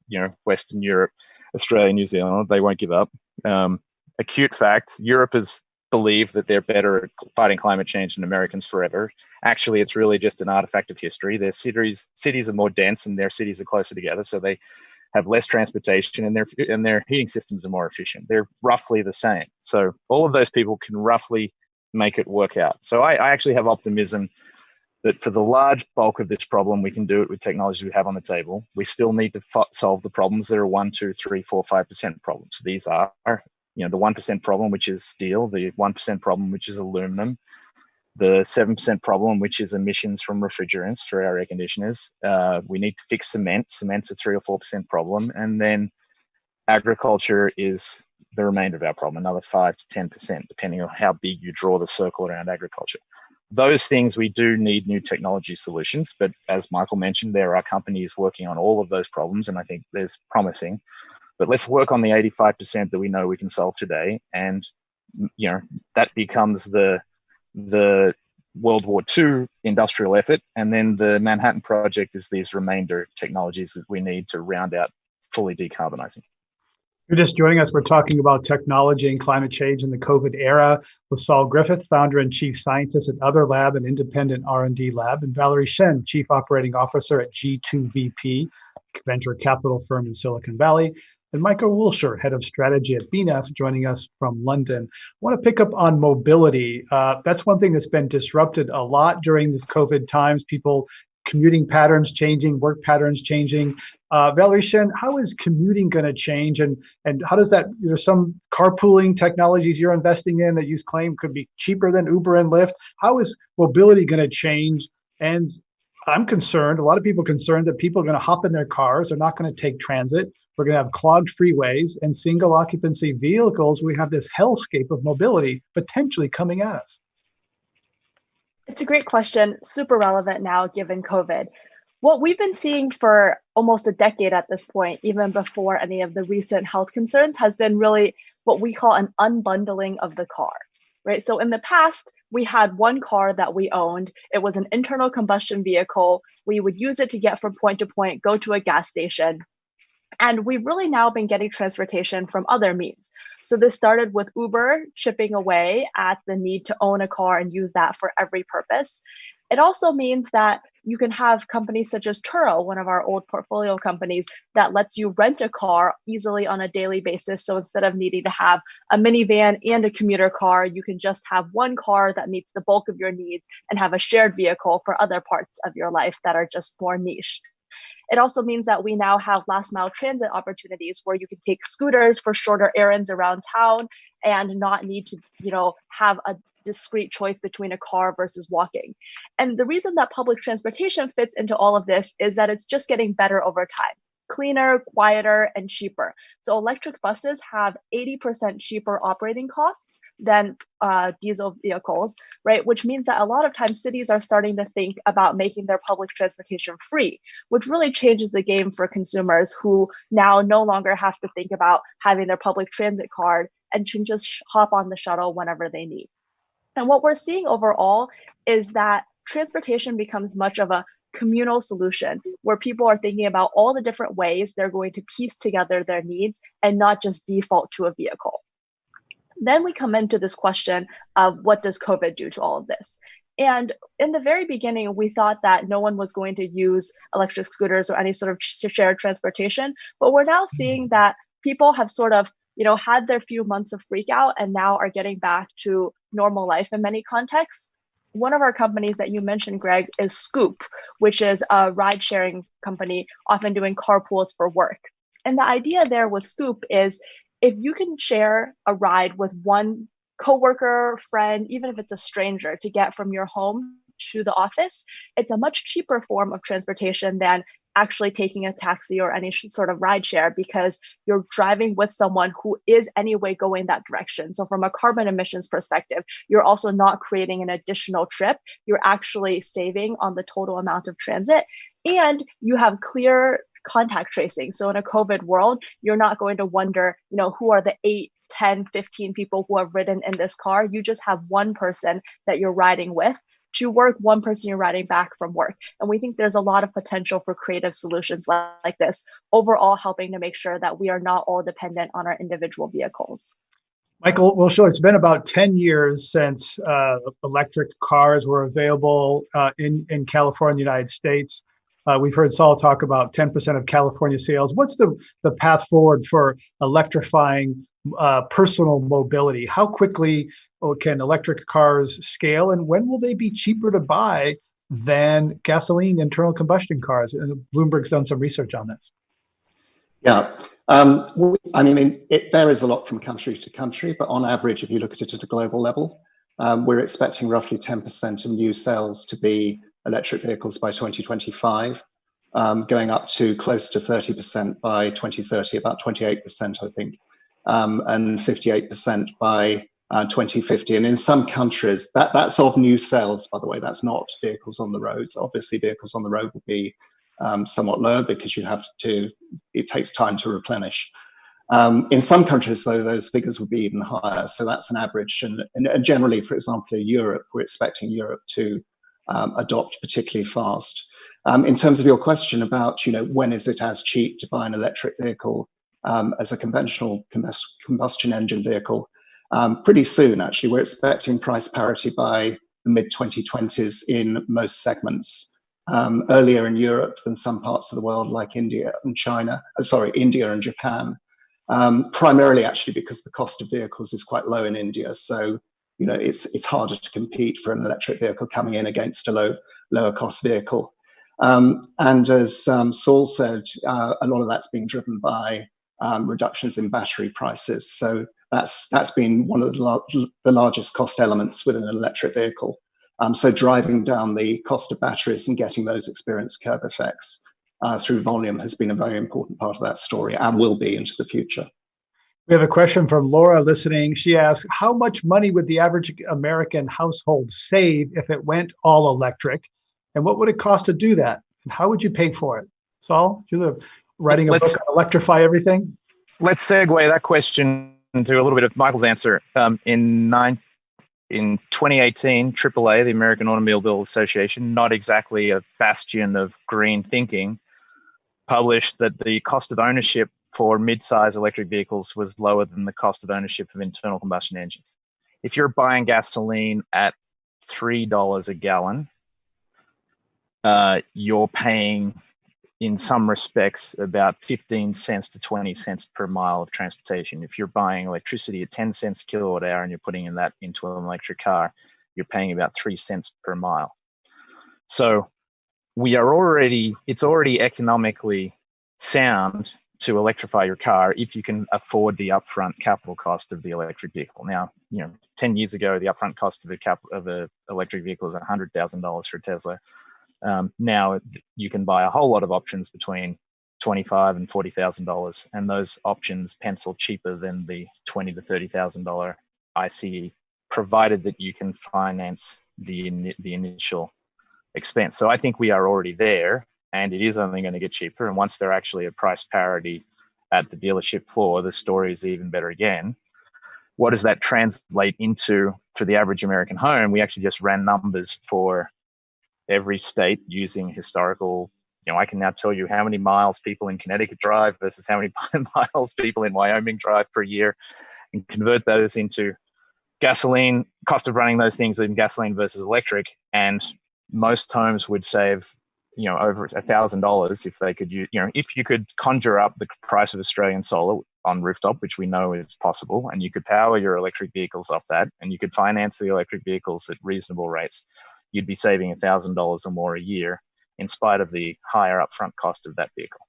Western Europe, Australia, New Zealand, they won't give up. Acute fact: Europe has believed that they're better at fighting climate change than Americans forever. Actually, it's really just an artifact of history. Their cities are more dense and their cities are closer together, so they have less transportation and their heating systems are more efficient. They're roughly the same. So all of those people can roughly make it work out. So I actually have optimism that for the large bulk of this problem, we can do it with technology we have on the table. We still need to solve the problems that are 1, 2, 3, 4, 5% problems. These are, the 1% problem, which is steel, the 1% problem, which is aluminum, the 7% problem, which is emissions from refrigerants for our air conditioners. We need to fix cement. Cement's a 3 or 4% problem. And then agriculture is the remainder of our problem, another 5 to 10%, depending on how big you draw the circle around agriculture. Those things, we do need new technology solutions, but as Michael mentioned, there are companies working on all of those problems, and I think there's promising. But let's work on the 85% that we know we can solve today, and that becomes the World War II industrial effort, and then the Manhattan Project is these remainder technologies that we need to round out fully decarbonizing.
You're just joining us. We're talking about technology and climate change in the COVID era with Saul Griffith, founder and chief scientist at Other Lab, an independent R&D lab, and Valerie Shen, chief operating officer at G2VP, venture capital firm in Silicon Valley, and Michael Wilshire, head of strategy at BNEF, joining us from London. I want to pick up on mobility. That's one thing that's been disrupted a lot during this COVID times. People commuting patterns changing, work patterns changing. Valerie Shen, how is commuting going to change, and how does that? There's some carpooling technologies you're investing in that you claim could be cheaper than Uber and Lyft. How is mobility going to change? And I'm concerned, a lot of people are concerned that people are going to hop in their cars. They're not going to take transit. We're going to have clogged freeways and single occupancy vehicles. We have this hellscape of mobility potentially coming at us.
It's a great question, super relevant now given COVID. What we've been seeing for almost a decade at this point, even before any of the recent health concerns, has been really what we call an unbundling of the car, right? So in the past, we had one car that we owned. It was an internal combustion vehicle. We would use it to get from point to point, go to a gas station. And we've really now been getting transportation from other means. So this started with Uber chipping away at the need to own a car and use that for every purpose. It also means that you can have companies such as Turo, one of our old portfolio companies, that lets you rent a car easily on a daily basis. So instead of needing to have a minivan and a commuter car, you can just have one car that meets the bulk of your needs and have a shared vehicle for other parts of your life that are just more niche. It also means that we now have last mile transit opportunities where you can take scooters for shorter errands around town and not need to, have a discrete choice between a car versus walking. And the reason that public transportation fits into all of this is that it's just getting better over time. Cleaner, quieter, and cheaper. So electric buses have 80% cheaper operating costs than diesel vehicles, right? Which means that a lot of times cities are starting to think about making their public transportation free, which really changes the game for consumers who now no longer have to think about having their public transit card and can just hop on the shuttle whenever they need. And what we're seeing overall is that transportation becomes much of a communal solution where people are thinking about all the different ways they're going to piece together their needs and not just default to a vehicle. Then we come into this question of what does COVID do to all of this? And in the very beginning, we thought that no one was going to use electric scooters or any sort of shared transportation, but we're now seeing that people have sort of had their few months of freak out and now are getting back to normal life in many contexts. One of our companies that you mentioned, Greg, is Scoop, which is a ride-sharing company, often doing carpools for work. And the idea there with Scoop is if you can share a ride with one coworker, friend, even if it's a stranger, to get from your home to the office, it's a much cheaper form of transportation than actually taking a taxi or any sort of ride share because you're driving with someone who is anyway going that direction. So from a carbon emissions perspective, you're also not creating an additional trip. You're actually saving on the total amount of transit, and you have clear contact tracing. So in a COVID world, you're not going to wonder, who are the 8, 10, 15 people who have ridden in this car. You just have one person that you're riding with to work, one person you're riding back from work. And we think there's a lot of potential for creative solutions like this, overall helping to make sure that we are not all dependent on our individual vehicles.
Michael Wilshire, it's been about 10 years since electric cars were available in California, United States. We've heard Saul talk about 10% of California sales. What's the path forward for electrifying personal mobility? How quickly can electric cars scale, and when will they be cheaper to buy than gasoline internal combustion cars? And Bloomberg's done some research on this.
Yeah, it varies a lot from country to country, but on average, if you look at it at a global level, we're expecting roughly 10% of new sales to be electric vehicles by 2025, going up to close to 30% by 2030, about 28%, I think, and 58% by 2050. And in some countries, that's of new sales, by the way, that's not vehicles on the roads. Obviously, vehicles on the road will be somewhat lower because it takes time to replenish. In some countries, though, those figures would be even higher. So that's an average. And generally, for example, in Europe, we're expecting Europe to adopt particularly fast. In terms of your question about, when is it as cheap to buy an electric vehicle as a conventional combustion engine vehicle? Pretty soon, actually. We're expecting price parity by the mid-2020s in most segments. Earlier in Europe than some parts of the world like India and India and Japan. Primarily actually because the cost of vehicles is quite low in India. So, it's harder to compete for an electric vehicle coming in against a lower cost vehicle. And as Saul said, a lot of that's being driven by reductions in battery prices. So that's been one of the largest cost elements within an electric vehicle. So driving down the cost of batteries and getting those experience curve effects through volume has been a very important part of that story and will be into the future.
We have a question from Laura listening. She asks, how much money would the average American household save if it went all electric? And what would it cost to do that? And how would you pay for it? Saul, you're writing a book on Electrify Everything?
Let's segue that question into a little bit of Michael's answer. In 2018, AAA, the American Automobile Association, not exactly a bastion of green thinking, published that the cost of ownership for mid-size electric vehicles was lower than the cost of ownership of internal combustion engines. If you're buying gasoline at $3 a gallon, you're paying, in some respects, about 15 cents to 20 cents per mile of transportation. If you're buying electricity at 10 cents a kilowatt hour and you're putting that into an electric car, you're paying about 3 cents per mile. So it's already economically sound to electrify your car if you can afford the upfront capital cost of the electric vehicle. Now, 10 years ago, the upfront cost of an electric vehicle was $100,000 for a Tesla. Now you can buy a whole lot of options between $25,000 and $40,000, and those options pencil cheaper than the $20,000 to $30,000 ICE, provided that you can finance the initial expense. So I think we are already there, and it is only going to get cheaper. And once they're actually at price parity at the dealership floor, the story is even better again. What does that translate into for the average American home? We actually just ran numbers for every state using historical. I can now tell you how many miles people in Connecticut drive versus how many miles people in Wyoming drive per year, and convert those into gasoline, cost of running those things in gasoline versus electric. And most homes would save, over $1,000 if they could use, if you could conjure up the price of Australian solar on rooftop, which we know is possible, and you could power your electric vehicles off that, and you could finance the electric vehicles at reasonable rates, you'd be saving $1,000 or more a year in spite of the higher upfront cost of that vehicle.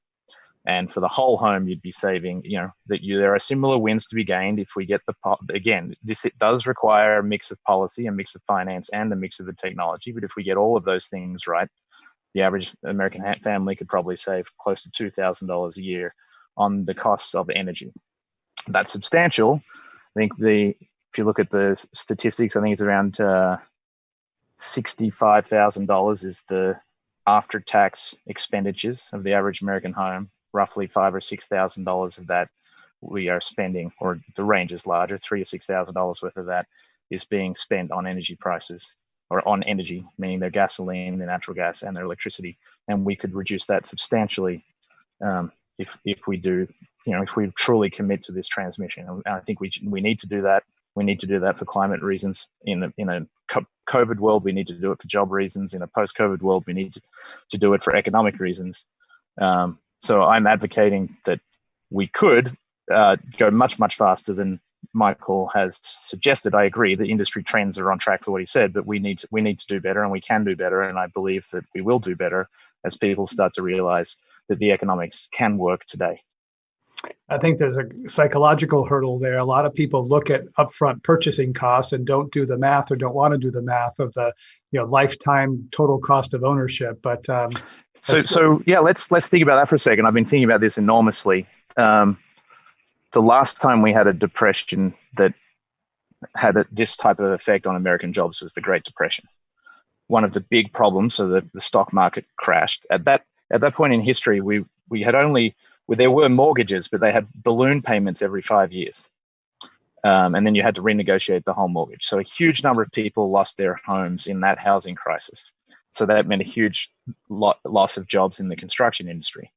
And for the whole home, you'd be saving, there are similar wins to be gained if we get it does require a mix of policy, a mix of finance, and a mix of the technology. But if we get all of those things right, the average American family could probably save close to $2,000 a year on the costs of energy. That's substantial. I think if you look at the statistics, I think it's around $65,000 is the after-tax expenditures of the average American home. Roughly $5,000 or $6,000 of that we are spending, or the range is larger, $3,000 or $6,000 worth of that is being spent on energy prices, or on energy, meaning their gasoline, their natural gas, and their electricity. And we could reduce that substantially if we do, if we truly commit to this transmission. And I think we need to do that. We need to do that for climate reasons. In a COVID world, we need to do it for job reasons. In a post-COVID world, we need to do it for economic reasons. So I'm advocating that we could go much, much faster than Michael has suggested. I agree the industry trends are on track for what he said, but we need to do better, and we can do better. And I believe that we will do better as people start to realize that the economics can work today.
I think there's a psychological hurdle there. A lot of people look at upfront purchasing costs and don't do the math, or don't want to do the math of the lifetime total cost of ownership. But
so let's think about that for a second. I've been thinking about this enormously. The last time we had a depression that had this type of effect on American jobs was the Great Depression. One of the big problems, so the stock market crashed. At that point in history, we had only Well, there were mortgages, but they had balloon payments every 5 years. And then you had to renegotiate the whole mortgage. So a huge number of people lost their homes in that housing crisis. So that meant a huge loss of jobs in the construction industry.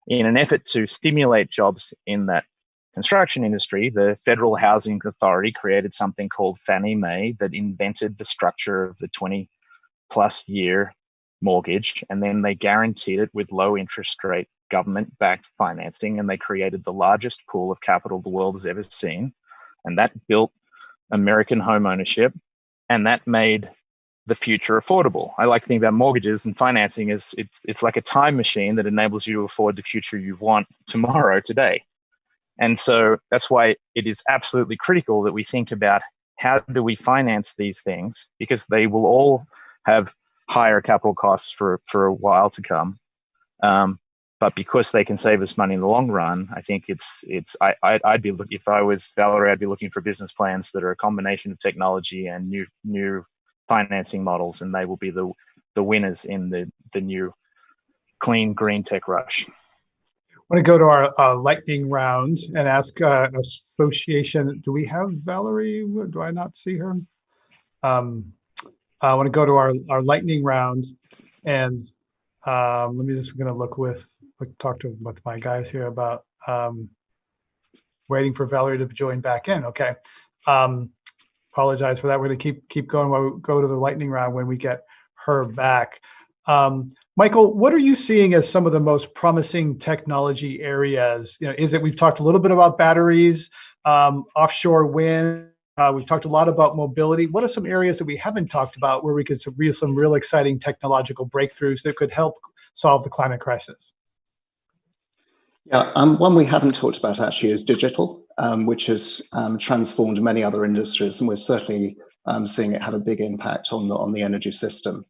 In an effort to stimulate jobs in that construction industry, the Federal Housing Authority created something called Fannie Mae that invented the structure of the 20+ year mortgage, and then they guaranteed it with low interest rate government-backed financing, and they created the largest pool of capital the world has ever seen. And that built American home ownership, and that made the future affordable. I like to think about mortgages and financing as it's like a time machine that enables you to afford the future you want tomorrow, today. And so that's why it is absolutely critical that we think about how do we finance these things, because they will all have higher capital costs for a while to come. But because they can save us money in the long run, I think I'd be looking, if I was Valerie, I'd be looking for business plans that are a combination of technology and new financing models, and they will be the winners in the new clean green tech rush.
I want to go to our lightning round and ask association. Do we have Valerie? Do I not see her? I want to go to our lightning round, and let me just going to talk with my guys here about waiting for Valerie to join back in. Okay. Apologize for that. We're going to keep going while we go to the lightning round when we get her back. Michael, what are you seeing as some of the most promising technology areas? Is it, we've talked a little bit about batteries, offshore wind. We've talked a lot about mobility. What are some areas that we haven't talked about where we could see some real exciting technological breakthroughs that could help solve the climate crisis?
Yeah, one we haven't talked about actually is digital, which has transformed many other industries, and we're certainly seeing it have a big impact on the energy system.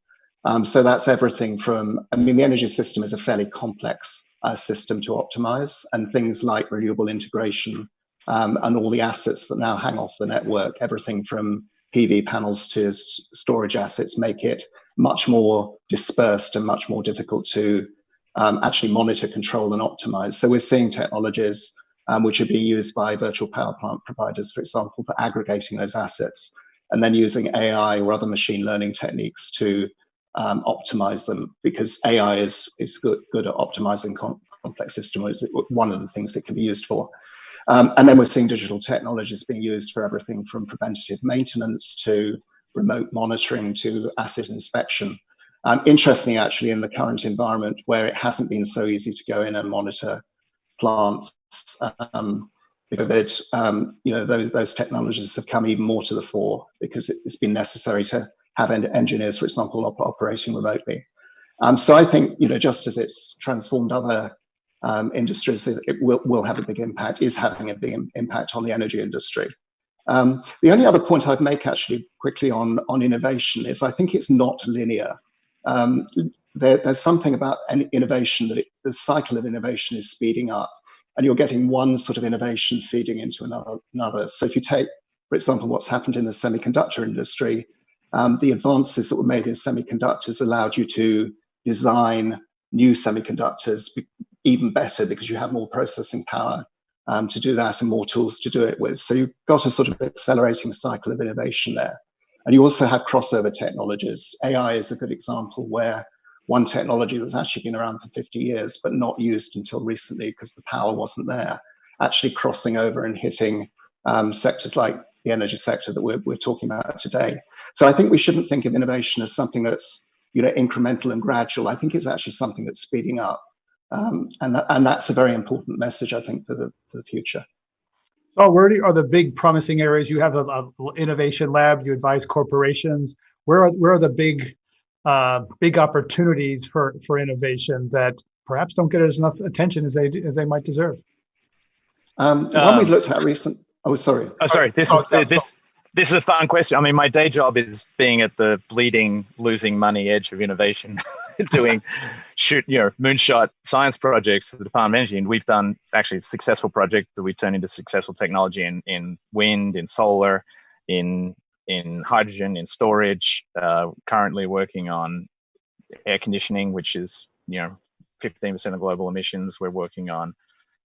So that's everything from, the energy system is a fairly complex system to optimize, and things like renewable integration and all the assets that now hang off the network, everything from PV panels to storage assets, make it much more dispersed and much more difficult to actually monitor, control, and optimize. So we're seeing technologies which are being used by virtual power plant providers, for example, for aggregating those assets, and then using AI or other machine learning techniques to optimize them, because AI is good at optimizing complex systems. One of the things it can be used for. And then we're seeing digital technologies being used for everything from preventative maintenance to remote monitoring to asset inspection. Interestingly, actually, in the current environment where it hasn't been so easy to go in and monitor plants, those technologies have come even more to the fore because it's been necessary to have engineers, for example, operating remotely. So I think, just as it's transformed other industries, it will have a big impact, is having a big impact on the energy industry. The only other point I'd make actually quickly on innovation is I think it's not linear. There's something about innovation that the cycle of innovation is speeding up, and you're getting one sort of innovation feeding into another. So if you take, for example, what's happened in the semiconductor industry, the advances that were made in semiconductors allowed you to design new semiconductors even better because you have more processing power to do that and more tools to do it with. So you've got a sort of accelerating cycle of innovation there. And you also have crossover technologies. AI is a good example where one technology that's actually been around for 50 years but not used until recently because the power wasn't there, actually crossing over and hitting sectors like the energy sector that we're talking about today. So I think we shouldn't think of innovation as something that's incremental and gradual. I think it's actually something that's speeding up. And that's a very important message, I think, for the future.
So where are the big promising areas? You have an innovation lab, you advise corporations. Where are the big opportunities for innovation that perhaps don't get as enough attention as they might deserve?
One we looked at recent. Oh, sorry.
Oh, sorry. This is a fun question. I mean, my day job is being at the bleeding, losing money edge of innovation, doing moonshot science projects for the Department of Energy. And we've done actually successful projects that we turned into successful technology in wind, in solar, in hydrogen, in storage. Currently working on air conditioning, which is 15% of global emissions. We're working on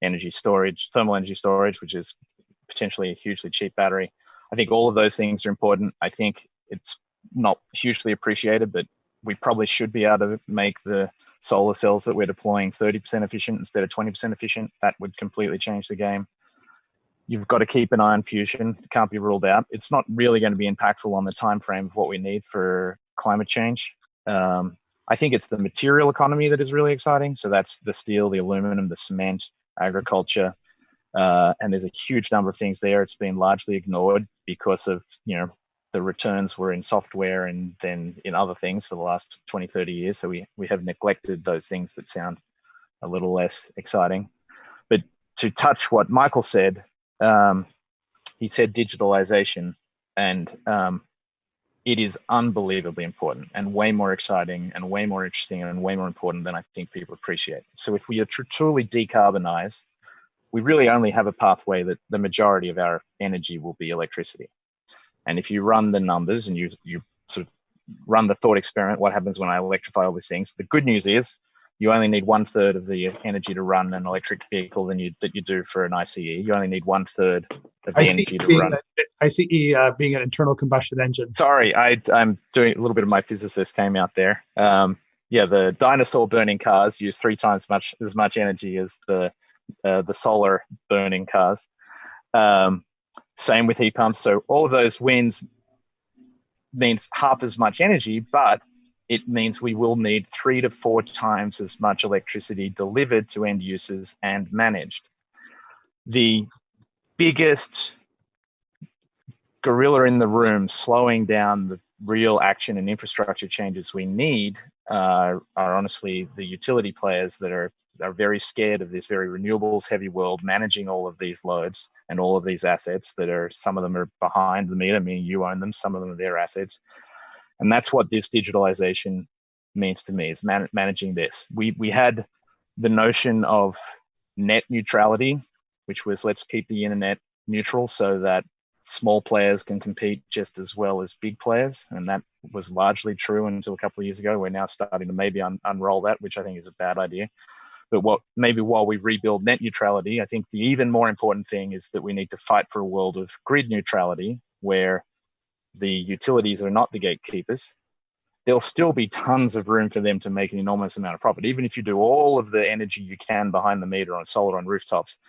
energy storage, thermal energy storage, which is potentially a hugely cheap battery. I think all of those things are important. I think it's not hugely appreciated, but we probably should be able to make the solar cells that we're deploying 30% efficient instead of 20% efficient. That would completely change the game. You've got to keep an eye on fusion. It can't be ruled out. It's not really going to be impactful on the time frame of what we need for climate change. I think it's the material economy that is really exciting. So that's the steel, the aluminum, the cement, agriculture, and there's a huge number of things there. It's been largely ignored because of, the returns were in software and then in other things for the last 20, 30 years. So we have neglected those things that sound a little less exciting. But to touch what Michael said, he said digitalization, and it is unbelievably important and way more exciting and way more interesting and way more important than I think people appreciate. So if we are truly decarbonize, we really only have a pathway that the majority of our energy will be electricity. And if you run the numbers and you sort of run the thought experiment, what happens when I electrify all these things? The good news is you only need 1/3 of the energy to run an electric vehicle that you do for an ICE. You only need 1/3 of the energy to run.
ICE being an internal combustion engine.
Sorry, I'm doing a little bit of my physicist came out there. The dinosaur burning cars use 3 times as much energy as the solar burning cars. Same with heat pumps. So all of those wins means half as much energy, but it means we will need 3 to 4 times as much electricity delivered to end users and managed. The biggest gorilla in the room slowing down the real action and infrastructure changes we need are honestly the utility players that are very scared of this very renewables heavy world, managing all of these loads and all of these assets that are, some of them are behind the meter, meaning you own them, some of them are their assets. And that's what this digitalization means to me, is managing this. We had the notion of net neutrality, which was let's keep the internet neutral so that small players can compete just as well as big players. And that was largely true until a couple of years ago. We're now starting to maybe unroll that, which I think is a bad idea. But maybe while we rebuild net neutrality, I think the even more important thing is that we need to fight for a world of grid neutrality, where the utilities are not the gatekeepers. There'll still be tons of room for them to make an enormous amount of profit. Even if you do all of the energy you can behind the meter on solar on rooftops,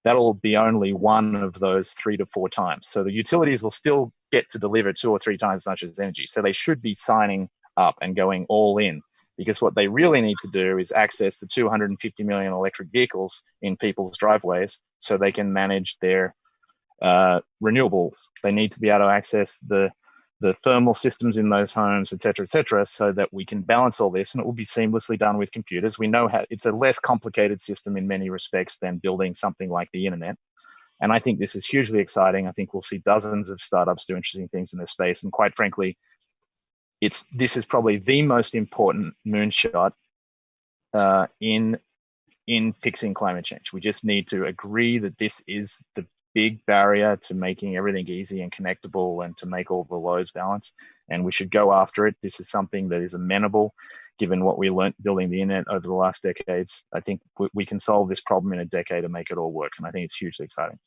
that'll be only one of those 3 to 4 times. So the utilities will still get to deliver 2 or 3 times as much as energy. So they should be signing up and going all in, because what they really need to do is access the 250 million electric vehicles in people's driveways so they can manage their renewables. They need to be able to access the thermal systems in those homes, et cetera, so that we can balance all this, and it will be seamlessly done with computers. We know how it's a less complicated system in many respects than building something like the internet. And I think this is hugely exciting. I think we'll see dozens of startups do interesting things in this space. And quite frankly, this is probably the most important moonshot in fixing climate change. We just need to agree that this is the big barrier to making everything easy and connectable and to make all the loads balance. And we should go after it. This is something that is amenable, given what we learned building the internet over the last decades. I think we can solve this problem in a decade and make it all work. And I think it's hugely exciting.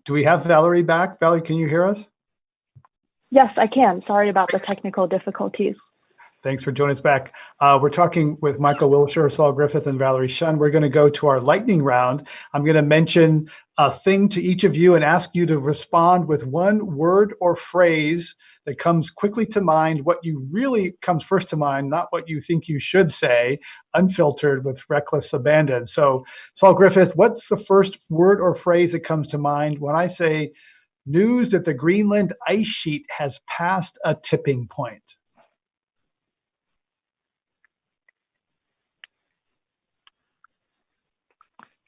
Do we have Valerie back? Valerie, can you hear us?
Yes, I can. Sorry about the technical difficulties.
Thanks for joining us back. We're talking with Michael Wilshire, Saul Griffith, and Valerie Shun. We're going to go to our lightning round. I'm going to mention a thing to each of you and ask you to respond with one word or phrase that comes quickly to mind, what you really comes first to mind, not what you think you should say, unfiltered with reckless abandon. So, Saul Griffith, what's the first word or phrase that comes to mind when I say news that the Greenland ice sheet has passed a tipping point?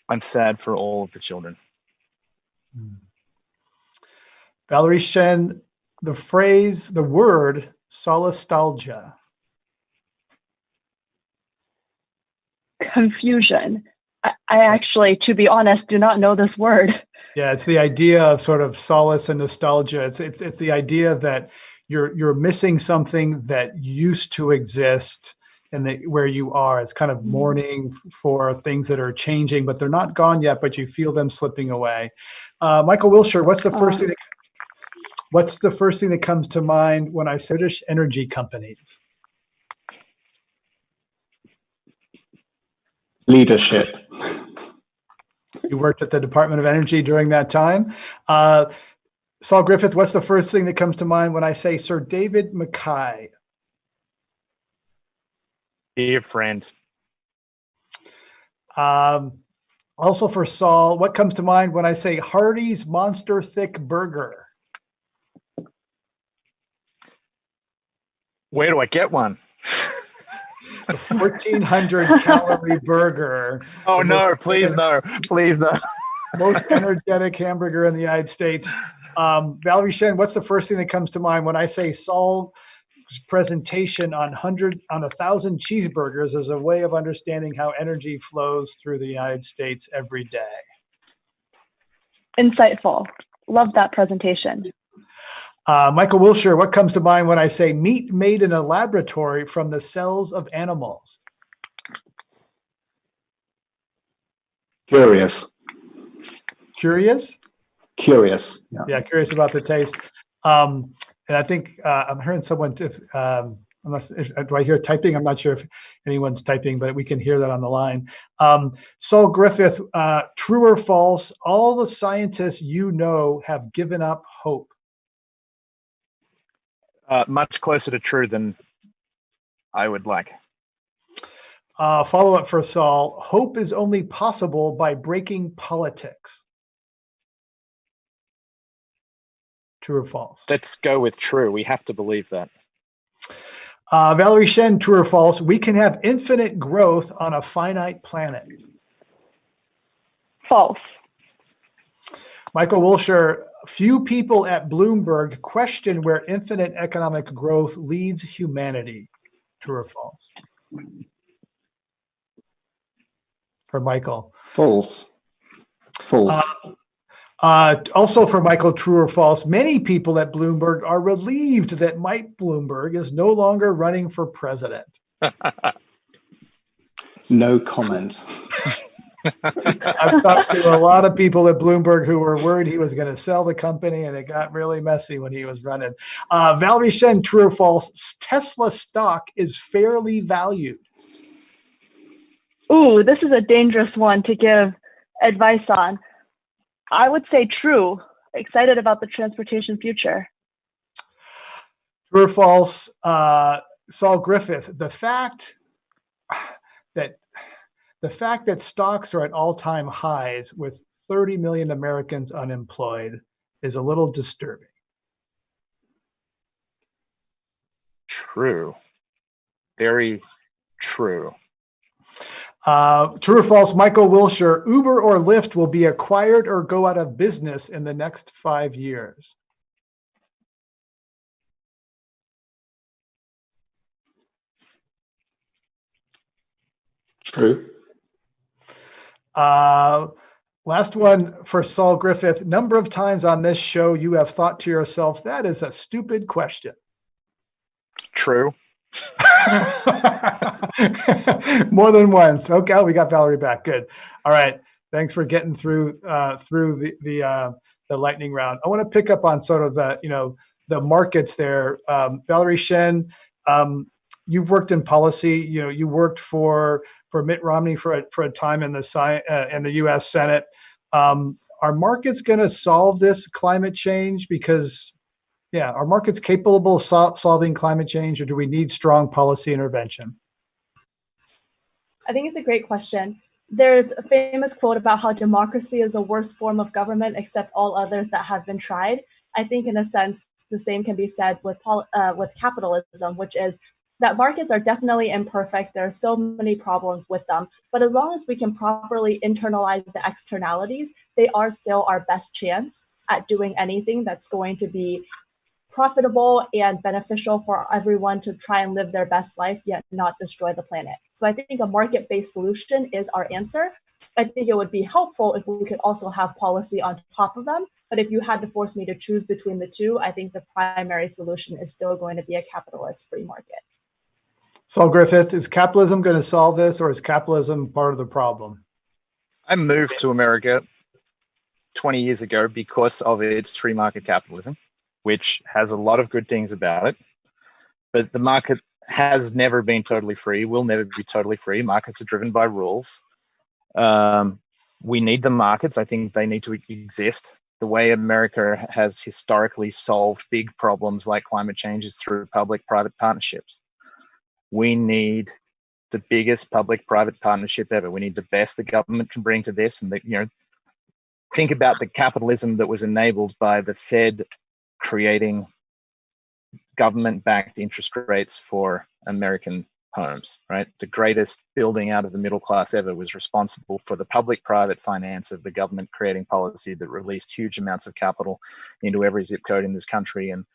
I'm sad for all of the children.
Valerie Shen, the phrase, the word, solastalgia.
Confusion. I actually, to be honest, do not know this word.
Yeah, it's the idea of sort of solace and nostalgia. It's the idea that you're missing something that used to exist. where you are. It's kind of mourning for things that are changing, but they're not gone yet, but you feel them slipping away. Michael Wilshire, what's the first thing that comes to mind when I say British energy companies?
Leadership.
You worked at the Department of Energy during that time. Saul Griffith, what's the first thing that comes to mind when I say Sir David Mackay?
Dear friend.
Also for Saul, what comes to mind when I say Hardee's Monster Thick Burger?
Where do I get one?
A 1,400 calorie burger.
Oh no, please no, please no.
Most energetic hamburger in the United States. Valerie Shen, what's the first thing that comes to mind when I say Saul's presentation on 1,000 cheeseburgers as a way of understanding how energy flows through the United States every day?
Insightful. Love that presentation.
Michael Wilshire, what comes to mind when I say meat made in a laboratory from the cells of animals?
Curious.
Curious?
Curious.
Yeah, curious about the taste. And I think I'm hearing someone, I'm not, do I hear typing? I'm not sure if anyone's typing, but we can hear that on the line. Saul Griffith, true or false, all the scientists you know have given up hope?
Much closer to true than I would like.
Follow up for Saul. Hope is only possible by breaking politics. True or false?
Let's go with true. We have to believe that.
Valerie Shen, true or false? We can have infinite growth on a finite planet.
False.
Michael Wilshire, few people at Bloomberg question where infinite economic growth leads humanity. True or false? For Michael.
False. False.
Also for Michael, true or false? Many people at Bloomberg are relieved that Mike Bloomberg is no longer running for president.
No comment.
I've talked to a lot of people at Bloomberg who were worried he was going to sell the company, and it got really messy when he was running. Valerie Shen, true or false? Tesla stock is fairly valued.
Ooh, this is a dangerous one to give advice on. I would say true. Excited about the transportation future.
True or false? Saul Griffith, the fact that stocks are at all-time highs with 30 million Americans unemployed is a little disturbing.
True. Very true.
True or false, Michael Wilshire, Uber or Lyft will be acquired or go out of business in the next 5 years?
True.
Last one for Saul Griffith. Number of times on this show you have thought to yourself, that is a stupid question.
True.
More than once. Okay, we got Valerie back. Good. All right. Thanks for getting through the lightning round. I want to pick up on sort of the markets there. Valerie Shen, you've worked in policy. You worked for Mitt Romney for a time in the U.S. Senate. Are markets going to solve this climate change? Because are markets capable of solving climate change, or do we need strong policy intervention?
I think it's a great question. There's a famous quote about how democracy is the worst form of government except all others that have been tried. I think in a sense, the same can be said with capitalism, which is that markets are definitely imperfect. There are so many problems with them. But as long as we can properly internalize the externalities, they are still our best chance at doing anything that's going to be profitable and beneficial for everyone to try and live their best life, yet not destroy the planet. So I think a market-based solution is our answer. I think it would be helpful if we could also have policy on top of them. But if you had to force me to choose between the two, I think the primary solution is still going to be a capitalist free market.
Saul Griffith, is capitalism going to solve this, or is capitalism part of the problem?
I moved to America 20 years ago because of its free market capitalism, which has a lot of good things about it. But the market has never been totally free, will never be totally free. Markets are driven by rules. We need the markets. I think they need to exist. The way America has historically solved big problems like climate change is through public-private partnerships. We need the biggest public-private partnership ever. We need the best the government can bring to this. And think about the capitalism that was enabled by the Fed creating government-backed interest rates for American homes, right? The greatest building out of the middle class ever was responsible for the public-private finance of the government creating policy that released huge amounts of capital into every zip code in this country. And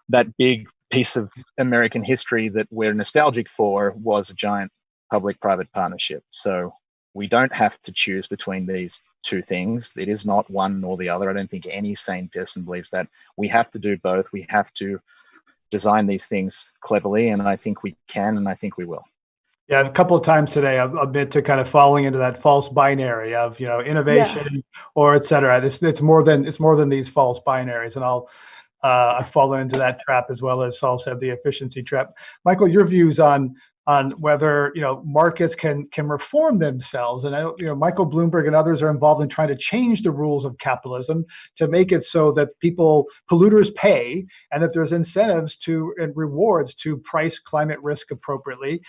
that big piece of American history that we're nostalgic for was a giant public-private partnership. So we don't have to choose between these two things. It is not one nor the other. I don't think any sane person believes that. We have to do both. We have to design these things cleverly, and I think we can, and I think we will.
Yeah, a couple of times today I've admit to kind of falling into that false binary of innovation or et cetera. It's more than these false binaries, and I've fallen into that trap as well, as Saul said, the efficiency trap. Michael, your views on whether markets can reform themselves, and I know Michael Bloomberg and others are involved in trying to change the rules of capitalism to make it so that polluters pay, and that there's incentives and rewards to price climate risk appropriately.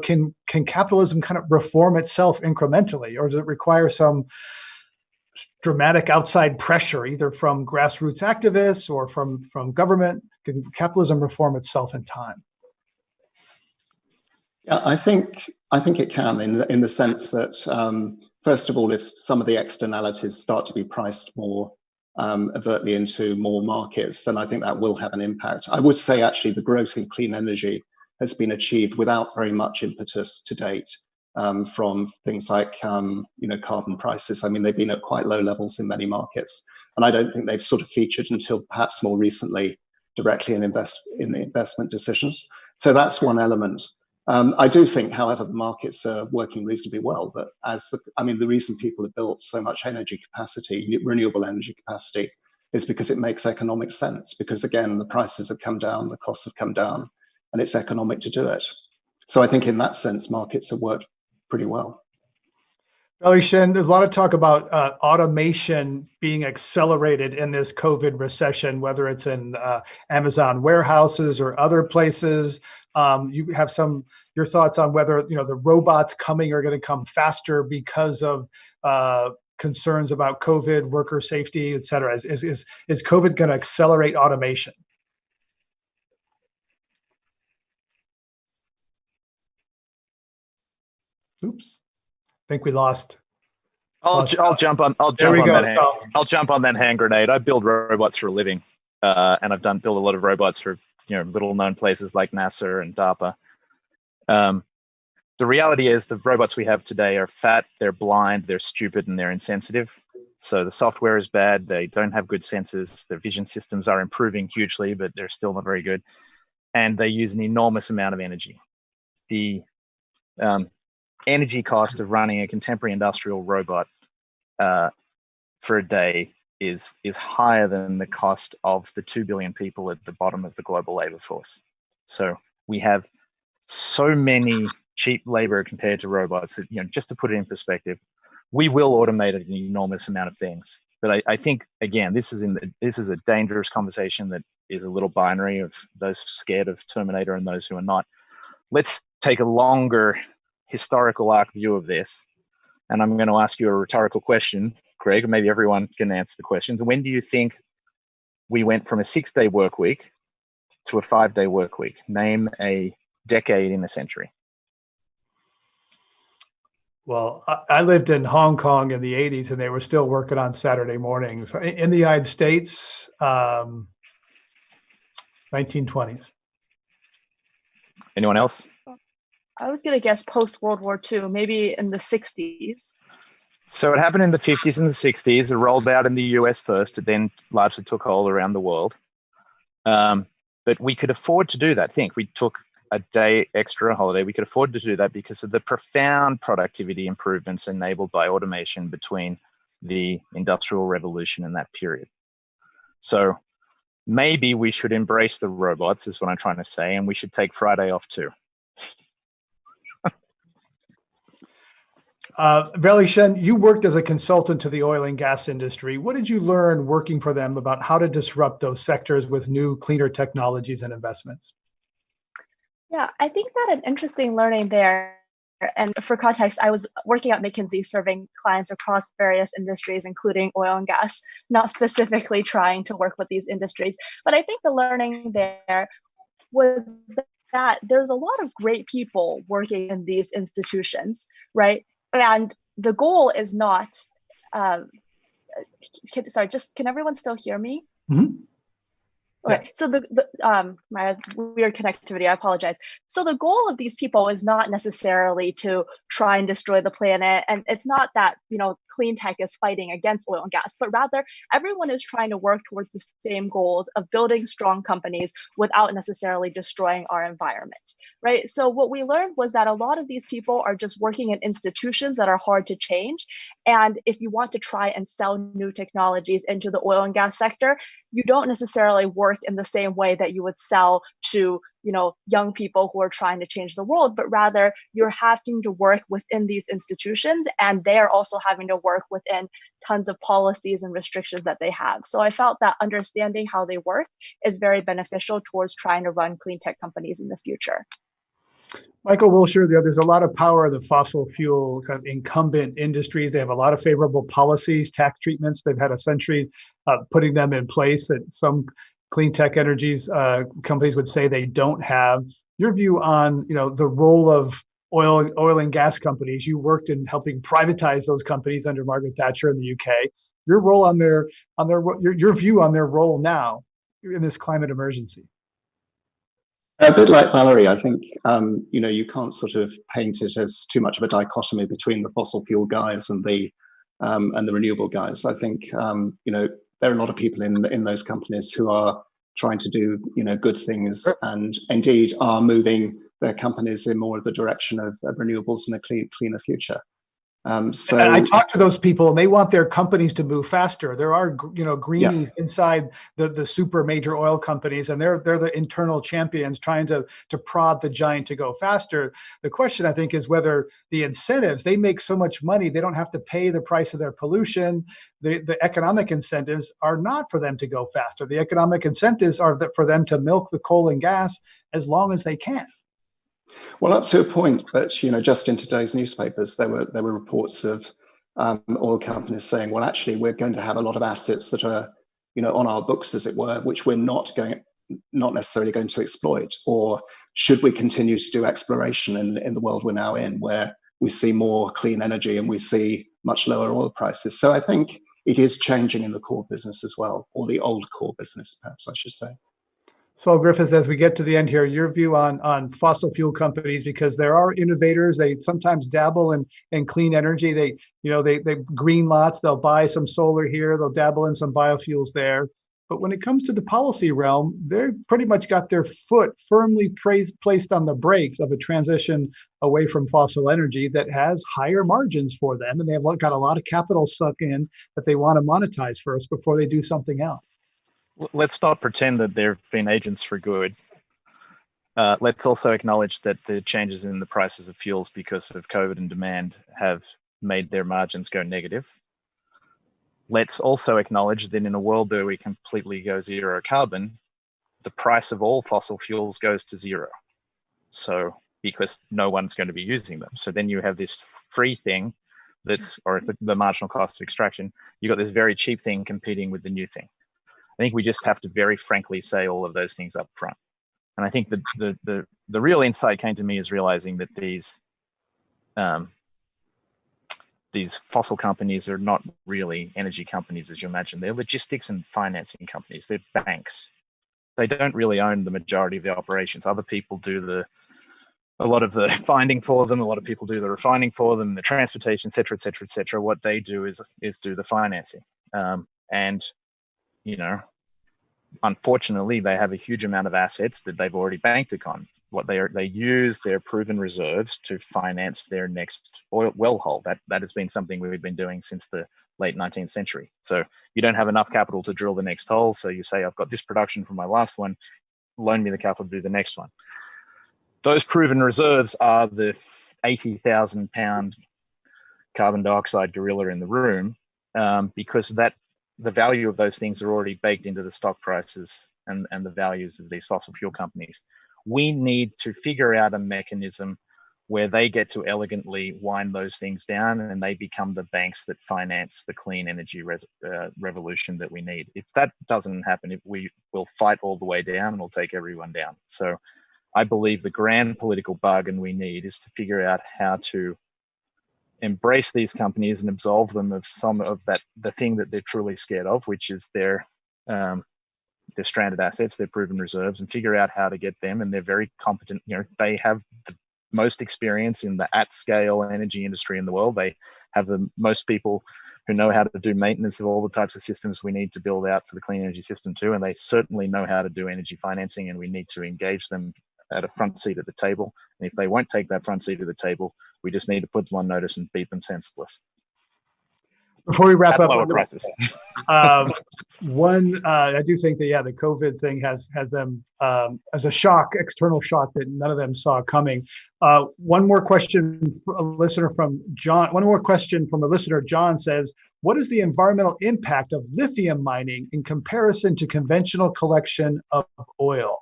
Can capitalism kind of reform itself incrementally, or does it require some dramatic outside pressure, either from grassroots activists or from government? Can capitalism reform itself in time?
Yeah, I think it can in the sense that first of all, if some of the externalities start to be priced more overtly into more markets, then I think that will have an impact. I would say actually the growth in clean energy has been achieved without very much impetus to date from things like carbon prices. I mean, they've been at quite low levels in many markets, and I don't think they've sort of featured until perhaps more recently directly in the investment decisions. So that's one element. I do think, however, the markets are working reasonably well. But the reason people have built so much energy capacity, renewable energy capacity, is because it makes economic sense. Because again, the prices have come down, the costs have come down, and it's economic to do it. So I think in that sense, markets have worked pretty well.
Valerie Shen, there's a lot of talk about automation being accelerated in this COVID recession, whether it's in Amazon warehouses or other places. You have your thoughts on whether the robots coming are going to come faster because of concerns about COVID, worker safety, et cetera. Is COVID going to accelerate automation? Oops, I think we lost.
I'll jump on that hand grenade. I build robots for a living, and I've built a lot of robots for little known places like NASA and DARPA. The reality is the robots we have today are fat, they're blind, they're stupid, and they're insensitive. So the software is bad. They don't have good sensors. Their vision systems are improving hugely, but they're still not very good. And they use an enormous amount of energy. The energy cost of running a contemporary industrial robot for a day is higher than the cost of the 2 billion people at the bottom of the global labor force. So we have so many cheap labor compared to robots that, just to put it in perspective, we will automate an enormous amount of things. But I think, again, this is a dangerous conversation that is a little binary of those scared of Terminator and those who are not. Let's take a longer historical arc view of this. And I'm going to ask you a rhetorical question, Greg, maybe everyone can answer the questions. When do you think we went from a 6-day work week to a 5-day work week? Name a decade in a century.
Well, I lived in Hong Kong in the 80s, and they were still working on Saturday mornings. In the United States, 1920s.
Anyone else?
I was going to guess post-World War II, maybe in the 60s.
So it happened in the 50s and the 60s. It rolled out in the US first. It then largely took hold around the world. But we could afford to do that. We took a day extra holiday. We could afford to do that because of the profound productivity improvements enabled by automation between the Industrial Revolution and that period. So maybe we should embrace the robots, is what I'm trying to say, and we should take Friday off too.
Veli Shen, you worked as a consultant to the oil and gas industry. What did you learn working for them about how to disrupt those sectors with new, cleaner technologies and investments?
Yeah, I think that an interesting learning there, and for context, I was working at McKinsey serving clients across various industries, including oil and gas, not specifically trying to work with these industries. But I think the learning there was that there's a lot of great people working in these institutions, right? And the goal is not, can everyone still hear me?
Mm-hmm.
Okay, yeah. So my weird connectivity, I apologize. So the goal of these people is not necessarily to try and destroy the planet. And it's not that, clean tech is fighting against oil and gas, but rather everyone is trying to work towards the same goals of building strong companies without necessarily destroying our environment, right? So what we learned was that a lot of these people are just working in institutions that are hard to change. And if you want to try and sell new technologies into the oil and gas sector, you don't necessarily work in the same way that you would sell to, young people who are trying to change the world, but rather you're having to work within these institutions, and they are also having to work within tons of policies and restrictions that they have. So I felt that understanding how they work is very beneficial towards trying to run clean tech companies in the future.
Michael Wilshire, there's a lot of power of the fossil fuel kind of incumbent industries. They have a lot of favorable policies, tax treatments. They've had a century putting them in place that some clean tech energies companies would say they don't have. Your view on the role of oil and gas companies? You worked in helping privatize those companies under Margaret Thatcher in the UK. Your role your view on their role now in this climate emergency.
A bit like Valerie, I think you can't sort of paint it as too much of a dichotomy between the fossil fuel guys and the renewable guys. I think there are a lot of people in those companies who are trying to do good things and indeed are moving their companies in more of the direction of renewables and a cleaner future. So
and I talk to those people, and they want their companies to move faster. There are, greenies inside the super major oil companies, and they're the internal champions trying to prod the giant to go faster. The question, I think, is whether the incentives, they make so much money, they don't have to pay the price of their pollution. The economic incentives are not for them to go faster. The economic incentives are for them to milk the coal and gas as long as they can.
Well, up to a point, but just in today's newspapers, there were reports of oil companies saying, well, actually, we're going to have a lot of assets that are, on our books, as it were, which we're not necessarily going to exploit. Or should we continue to do exploration in the world we're now in, where we see more clean energy and we see much lower oil prices? So I think it is changing in the core business as well, or the old core business, perhaps I should say.
Saul Griffith, as we get to the end here, your view on fossil fuel companies, because there are innovators. They sometimes dabble in clean energy. They green lots. They'll buy some solar here. They'll dabble in some biofuels there. But when it comes to the policy realm, they're pretty much got their foot firmly placed on the brakes of a transition away from fossil energy that has higher margins for them, and they've got a lot of capital suck in that they want to monetize first before they do something else.
Let's not pretend that they've been agents for good. Let's also acknowledge that the changes in the prices of fuels because of COVID and demand have made their margins go negative. Let's also acknowledge that in a world where we completely go zero carbon, the price of all fossil fuels goes to zero. So because no one's going to be using them. So then you have this free thing or the marginal cost of extraction, you've got this very cheap thing competing with the new thing. I think we just have to very frankly say all of those things up front. And I think the real insight came to me is realizing that these fossil companies are not really energy companies as you imagine. They're logistics and financing companies. They're banks. They don't really own the majority of the operations. Other people do a lot of the finding for them. A lot of people do the refining for them, the transportation, et cetera, et cetera, et cetera. What they do is do the financing. Unfortunately, they have a huge amount of assets that they've already banked upon. they use their proven reserves to finance their next oil well hole. That has been something we've been doing since the late 19th century. So you don't have enough capital to drill the next hole, so you say, I've got this production from my last one, loan me the capital to do the next one. Those proven reserves are the 80,000 pound carbon dioxide gorilla in the room, because the value of those things are already baked into the stock prices and the values of these fossil fuel companies. We need to figure out a mechanism where they get to elegantly wind those things down and they become the banks that finance the clean energy revolution that we need. If that doesn't happen, we will fight all the way down and we'll take everyone down. So I believe the grand political bargain we need is to figure out how to embrace these companies and absolve them of some of the thing that they're truly scared of, which is their stranded assets, their proven reserves, and figure out how to get them. And they're very competent. They have the most experience in the at-scale energy industry in the world. They have the most people who know how to do maintenance of all the types of systems we need to build out for the clean energy system too. And they certainly know how to do energy financing, and we need to engage them at a front seat at the table. And if they won't take that front seat at the table, we just need to put them on notice and beat them senseless.
Before we wrap up,
lower prices.
I do think that the COVID thing has them as a shock, external shock that none of them saw coming. One more question from a listener from John. One more question from a listener. John says, "What is the environmental impact of lithium mining in comparison to conventional collection of oil?"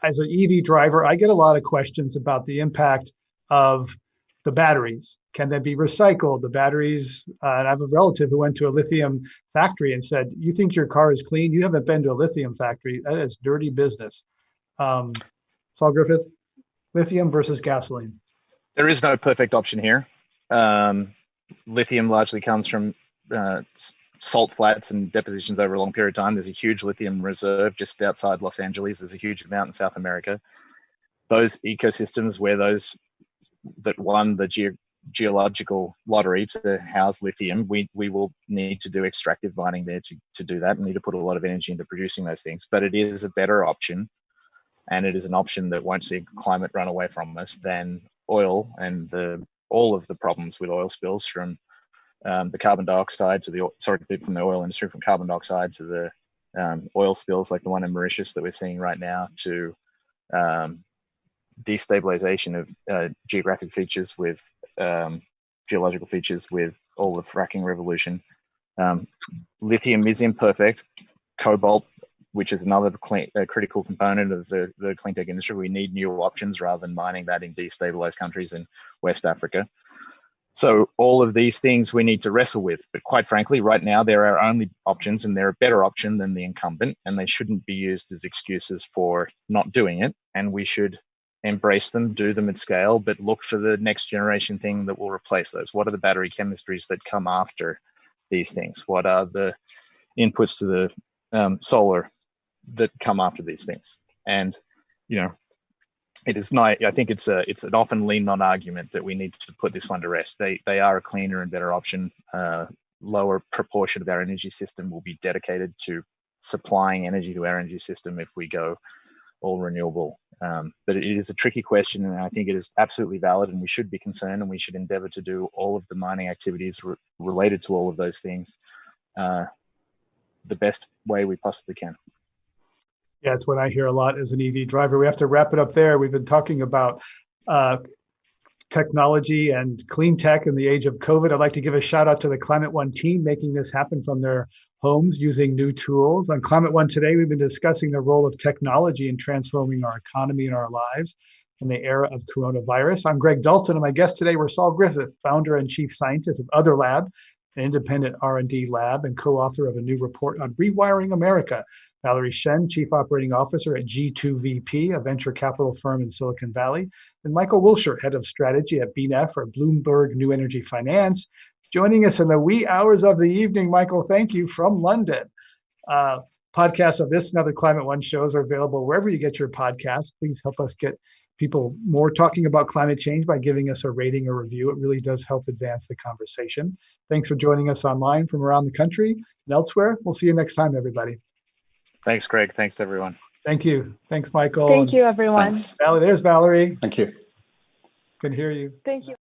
As an EV driver, I get a lot of questions about the impact of the batteries. Can they be recycled? The batteries, and I have a relative who went to a lithium factory and said, "You think your car is clean? You haven't been to a lithium factory. That is dirty business." Saul Griffith, lithium versus gasoline.
There is no perfect option here. Lithium largely comes from salt flats and depositions over a long period of time. There's a huge lithium reserve just outside Los Angeles. There's a huge amount in South America. Those ecosystems where those that won the geological lottery to house lithium, we will need to do extractive mining there to do that, and need to put a lot of energy into producing those things. But it is a better option, and it is an option that won't see climate run away from us than oil and all of the problems with oil spills, from the carbon dioxide to from the oil industry, from carbon dioxide to the oil spills like the one in Mauritius that we're seeing right now, to destabilization of geographic features with geological features with all the fracking revolution. Lithium is imperfect. Cobalt, which is another critical component of the clean tech industry, we need new options rather than mining that in destabilized countries in West Africa. So all of these things we need to wrestle with. But quite frankly, right now, they're our only options, and they're a better option than the incumbent, and they shouldn't be used as excuses for not doing it. And we should embrace them, do them at scale, but look for the next generation thing that will replace those. What are the battery chemistries that come after these things? What are the inputs to the solar that come after these things? And, it is not, I think it's an often leaned on argument that we need to put this one to rest. They are a cleaner and better option. Lower proportion of our energy system will be dedicated to supplying energy to our energy system if we go all renewable. But it is a tricky question, and I think it is absolutely valid, and we should be concerned, and we should endeavor to do all of the mining activities related to all of those things the best way we possibly can.
Yeah, it's what I hear a lot as an EV driver. We have to wrap it up there. We've been talking about technology and clean tech in the age of COVID. I'd like to give a shout out to the Climate One team making this happen from their homes using new tools. On Climate One today, we've been discussing the role of technology in transforming our economy and our lives in the era of coronavirus. I'm Greg Dalton, and my guest today were Saul Griffith, founder and chief scientist of Other Lab, an independent R&D lab and co-author of a new report on rewiring America. Valerie Shen, Chief Operating Officer at G2VP, a venture capital firm in Silicon Valley, and Michael Wilshire, Head of Strategy at BNEF or Bloomberg New Energy Finance. Joining us in the wee hours of the evening, Michael, thank you, from London. Podcasts of this and other Climate One shows are available wherever you get your podcasts. Please help us get people more talking about climate change by giving us a rating or review. It really does help advance the conversation. Thanks for joining us online from around the country and elsewhere. We'll see you next time, everybody.
Thanks, Greg. Thanks, everyone.
Thank you. Thanks, Michael.
Thank you, everyone.
Thanks.
Valerie, there's Valerie.
Thank you.
Can hear you.
Thank you.